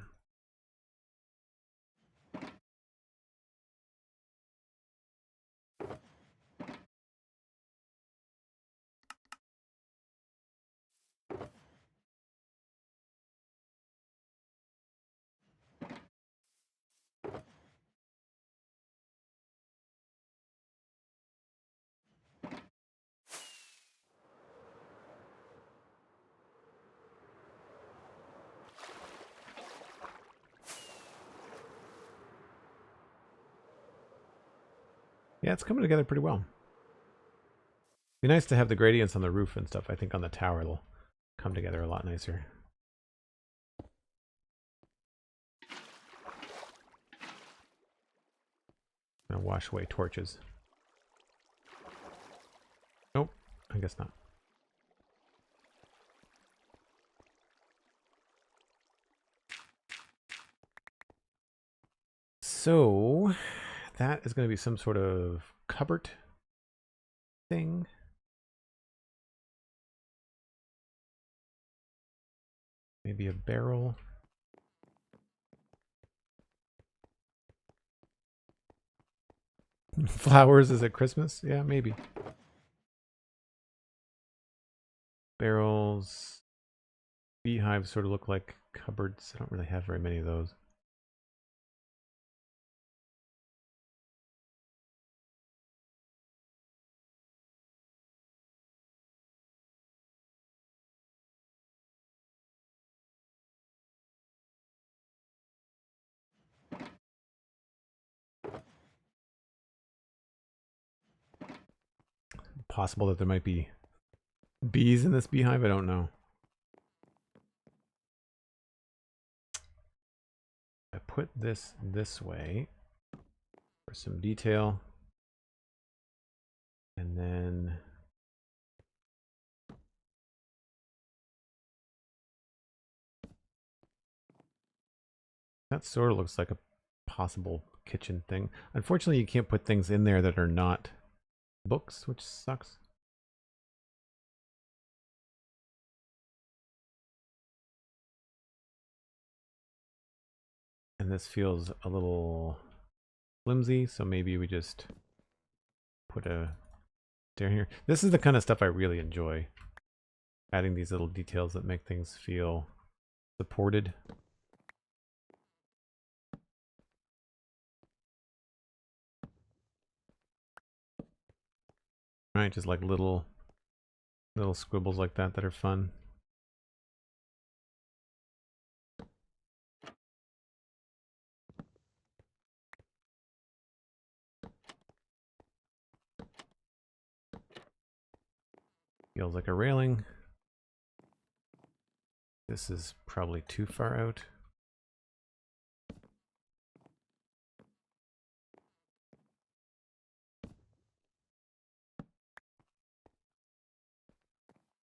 Yeah, it's coming together pretty well. Be nice to have the gradients on the roof and stuff. I think on the tower it'll come together a lot nicer. I'm gonna wash away torches. Nope, I guess not. So that is going to be some sort of cupboard thing. Maybe a barrel. Flowers is at Christmas? Yeah, maybe. Barrels. Beehives sort of look like cupboards. I don't really have very many of those. Possible that there might be bees in this beehive? I don't know. I put this way for some detail. And then that sort of looks like a possible kitchen thing. Unfortunately, you can't put things in there that are not books, which sucks. And this feels a little flimsy, so maybe we just put a stair here. This is the kind of stuff I really enjoy. Adding these little details that make things feel supported. Right, just like little squibbles like that are fun. Feels like a railing. This is probably too far out.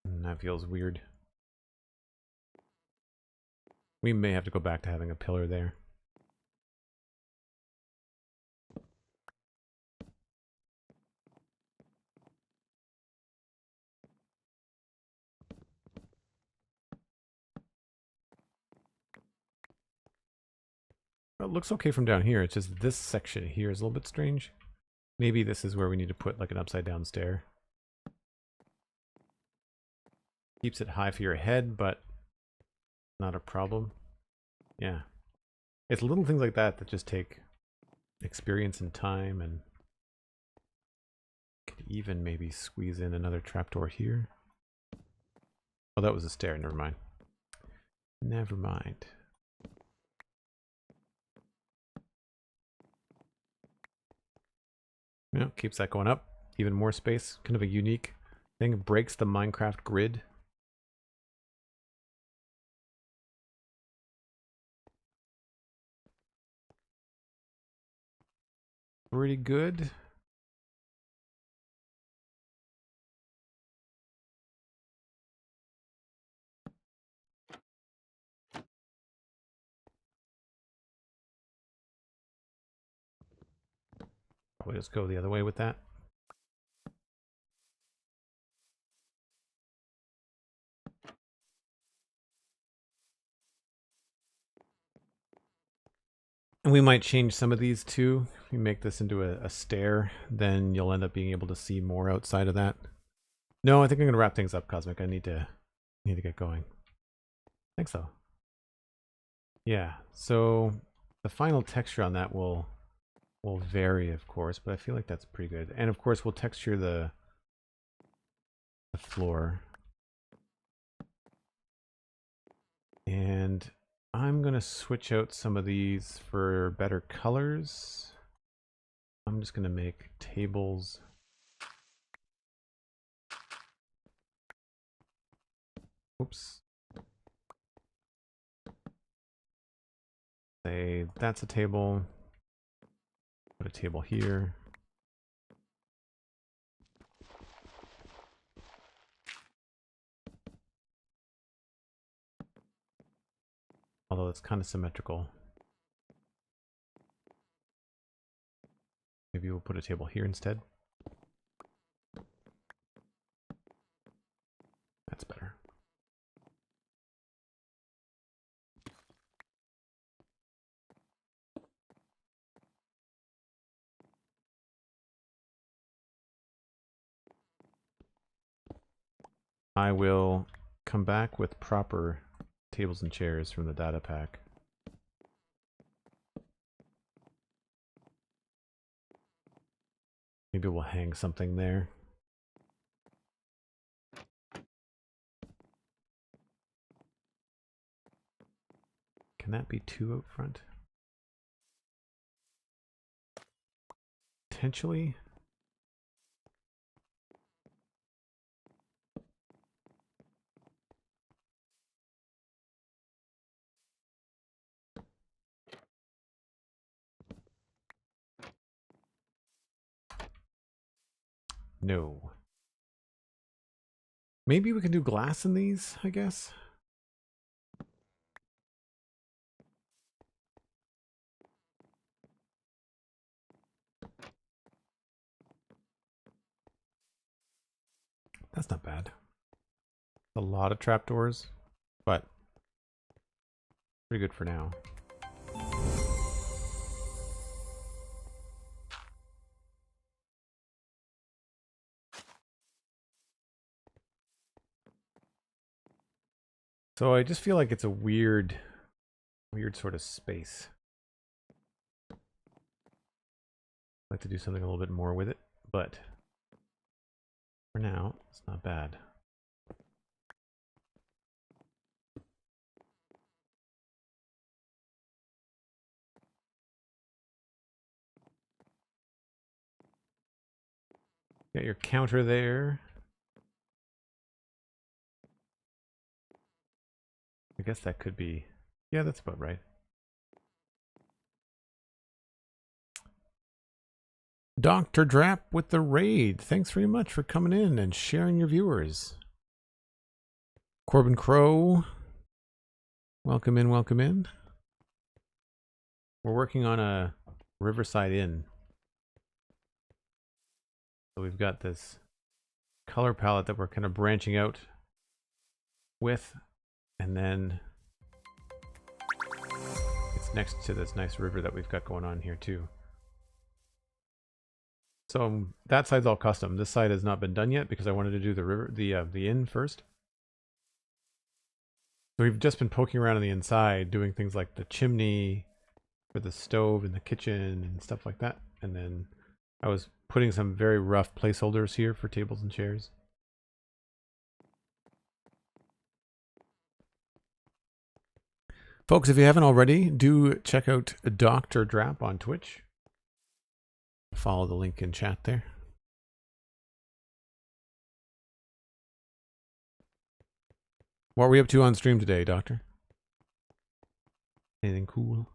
And that feels weird. We may have to go back to having a pillar there. It looks okay from down here. It's just this section here is a little bit strange. Maybe this is where we need to put like an upside down stair. Keeps it high for your head, but not a problem. Yeah. It's little things like that that just take experience and time, and could even maybe squeeze in another trapdoor here. Oh, that was a stair. Never mind. Never mind. Yeah, keeps that going up. Even more space. Kind of a unique thing. It breaks the Minecraft grid. Pretty good. Probably just go the other way with that. And we might change some of these too. If we make this into a stair, then you'll end up being able to see more outside of that. No, I think I'm gonna wrap things up, Cosmic. I need to get going. Thanks though. Yeah, so the final texture on that will vary, of course, but I feel like that's pretty good. And of course, we'll texture the floor. And I'm gonna switch out some of these for better colors. I'm just gonna make tables. Oops. Say that's a table. Put a table here. Although it's kind of symmetrical. Maybe we'll put a table here instead. That's better. I will come back with proper tables and chairs from the data pack. Maybe we'll hang something there. Can that be two out front? Potentially. No. Maybe we can do glass in these, I guess. That's not bad. A lot of trapdoors, but pretty good for now. So I just feel like it's a weird sort of space. I'd like to do something a little bit more with it, but for now, it's not bad. Got your counter there. I guess that could be, yeah, that's about right. Dr. Drap with the raid. Thanks very much for coming in and sharing your viewers. Corbin Crow, welcome in, welcome in. We're working on a Riverside Inn. So we've got this color palette that we're kind of branching out with, and then it's next to this nice river that we've got going on here too. So that side's all custom. This side has not been done yet because I wanted to do the river, the inn first. So we've just been poking around on the inside, doing things like the chimney for the stove and the kitchen and stuff like that. And then I was putting some very rough placeholders here for tables and chairs. Folks, if you haven't already, do check out Dr. Drap on Twitch. Follow the link in chat there. What are we up to on stream today, Doctor? Anything cool?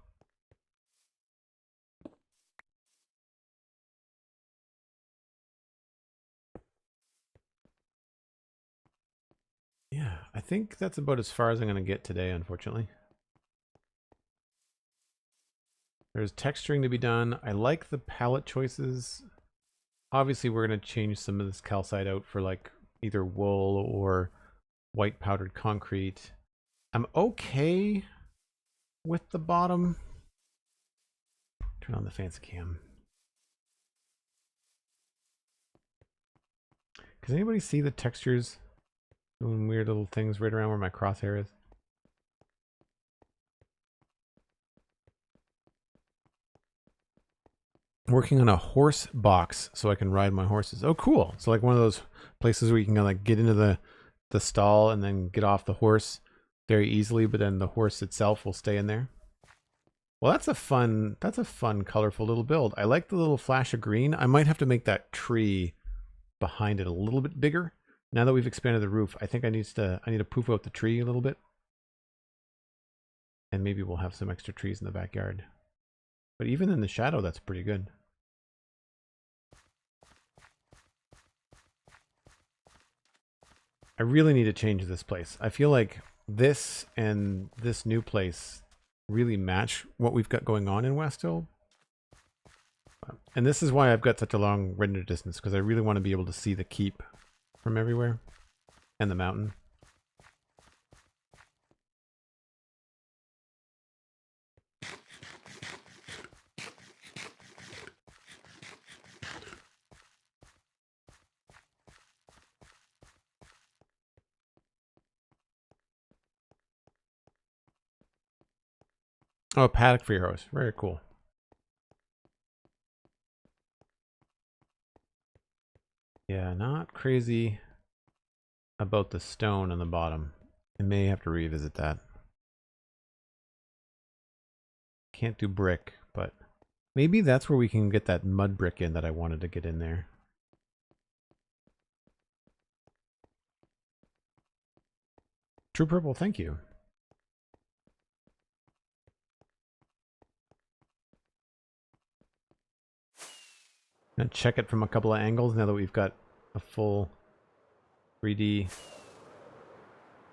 Yeah, I think that's about as far as I'm going to get today, unfortunately. There's texturing to be done. I like the palette choices. Obviously, we're going to change some of this calcite out for like either wool or white powdered concrete. I'm okay with the bottom. Turn on the fancy cam. Does anybody see the textures doing weird little things right around where my crosshair is? Working on a horse box so I can ride my horses. Oh, cool. So like one of those places where you can kind of like get into the stall and then get off the horse very easily, but then the horse itself will stay in there. Well, that's a fun colorful little build. I like the little flash of green. I might have to make that tree behind it a little bit bigger. Now that we've expanded the roof, I think I need to poof out the tree a little bit. And maybe we'll have some extra trees in the backyard. But even in the shadow, that's pretty good. I really need to change this place. I feel like this and this new place really match what we've got going on in Westhill. And this is why I've got such a long render distance, because I really want to be able to see the keep from everywhere and the mountain. Oh, a paddock for your horse. Very cool. Yeah, not crazy about the stone on the bottom. I may have to revisit that. Can't do brick, but maybe that's where we can get that mud brick in that I wanted to get in there. True purple, thank you. I'm gonna check it from a couple of angles now that we've got a full 3D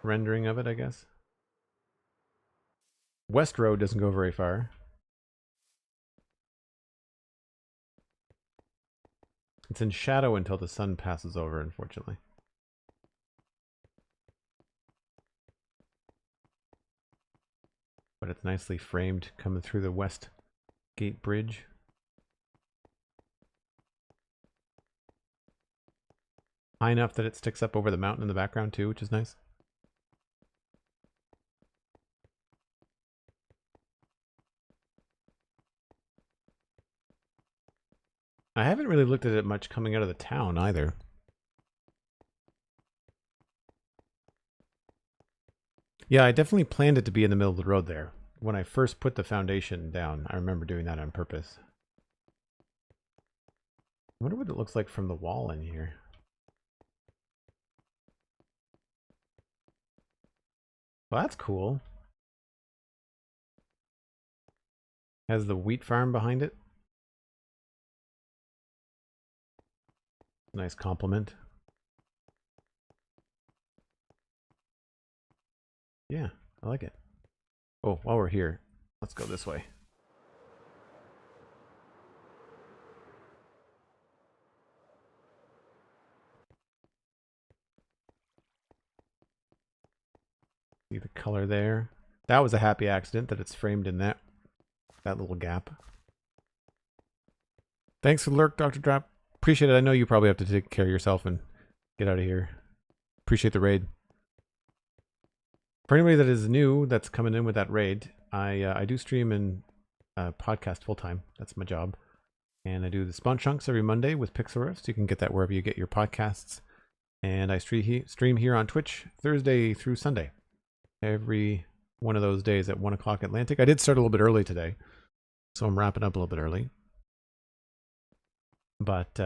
rendering of it, I guess. West Road doesn't go very far. It's in shadow until the sun passes over, unfortunately. But it's nicely framed coming through the West Gate Bridge. High enough that it sticks up over the mountain in the background too, which is nice. I haven't really looked at it much coming out of the town either. Yeah, I definitely planned it to be in the middle of the road there. When I first put the foundation down, I remember doing that on purpose. I wonder what it looks like from the wall in here. Well, that's cool. Has the wheat farm behind it. Nice compliment. Yeah, I like it. Oh, while we're here, let's go this way. See the color there? That was a happy accident that it's framed in that little gap. Thanks for the lurk, Dr. Drop. Appreciate it. I know you probably have to take care of yourself and get out of here. Appreciate the raid. For anybody that is new that's coming in with that raid, I do stream and podcast full time. That's my job. And I do the Spawn Chunks every Monday with Pixel Riffs. You can get that wherever you get your podcasts. And I stream here on Twitch Thursday through Sunday. Every one of those days at 1 o'clock Atlantic. I did start a little bit early today, so I'm wrapping up a little bit early. But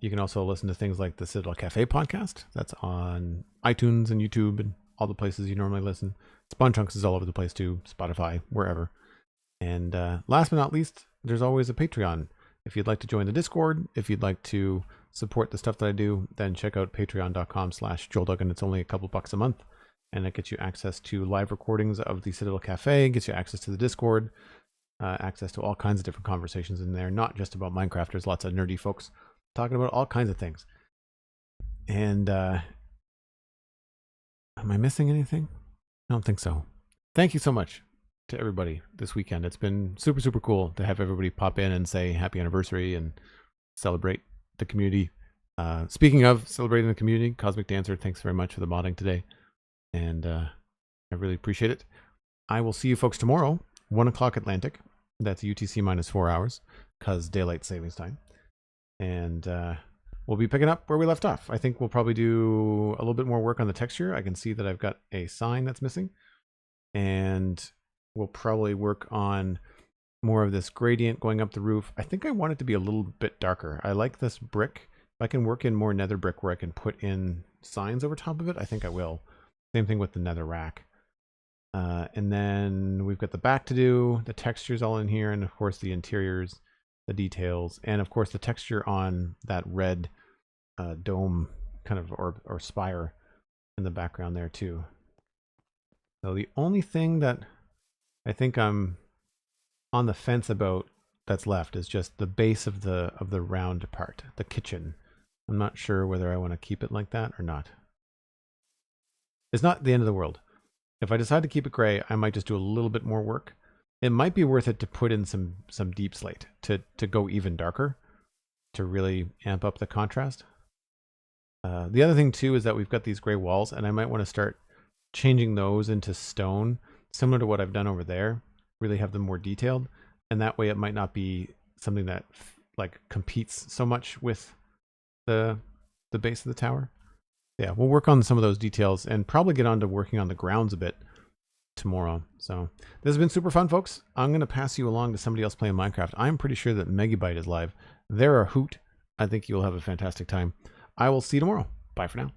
you can also listen to things like the Citadel Cafe podcast. That's on iTunes and YouTube and all the places you normally listen. Spawn Chunks is all over the place too, Spotify, wherever. And last but not least, there's always a Patreon. If you'd like to join the Discord, if you'd like to support the stuff that I do, then check out patreon.com/JoelDuggan. It's only a couple bucks a month, and it gets you access to live recordings of the Citadel Cafe, gets you access to the Discord, access to all kinds of different conversations in there, not just about Minecraft. There's lots of nerdy folks talking about all kinds of things. And am I missing anything? I don't think so. Thank you so much to everybody this weekend. It's been super, super cool to have everybody pop in and say happy anniversary and celebrate the community. Speaking of celebrating the community, Cosmic Dancer, thanks very much for the modding today. And I really appreciate it. I will see you folks tomorrow, 1 o'clock Atlantic. That's UTC minus 4 hours, because daylight savings time. And we'll be picking up where we left off. I think we'll probably do a little bit more work on the texture. I can see that I've got a sign that's missing. And we'll probably work on more of this gradient going up the roof. I think I want it to be a little bit darker. I like this brick. If I can work in more nether brick where I can put in signs over top of it, I think I will. Same thing with the nether rack. And then we've got the back to do, the textures all in here, and of course the interiors, the details, and of course the texture on that red dome kind of or spire in the background there too. So the only thing that I think I'm on the fence about that's left is just the base of the round part, the kitchen. I'm not sure whether I want to keep it like that or not. It's not the end of the world. If I decide to keep it gray, I might just do a little bit more work. It might be worth it to put in some deep slate to go even darker, to really amp up the contrast. The other thing too is that we've got these gray walls, and I might want to start changing those into stone, similar to what I've done over there. Really have them more detailed, and that way it might not be something that like competes so much with the base of the tower. Yeah, we'll work on some of those details and probably get on to working on the grounds a bit tomorrow. So this has been super fun, folks. I'm going to pass you along to somebody else playing Minecraft. I'm pretty sure that Megabyte is live. They're a hoot. I think you'll have a fantastic time. I will see you tomorrow. Bye for now.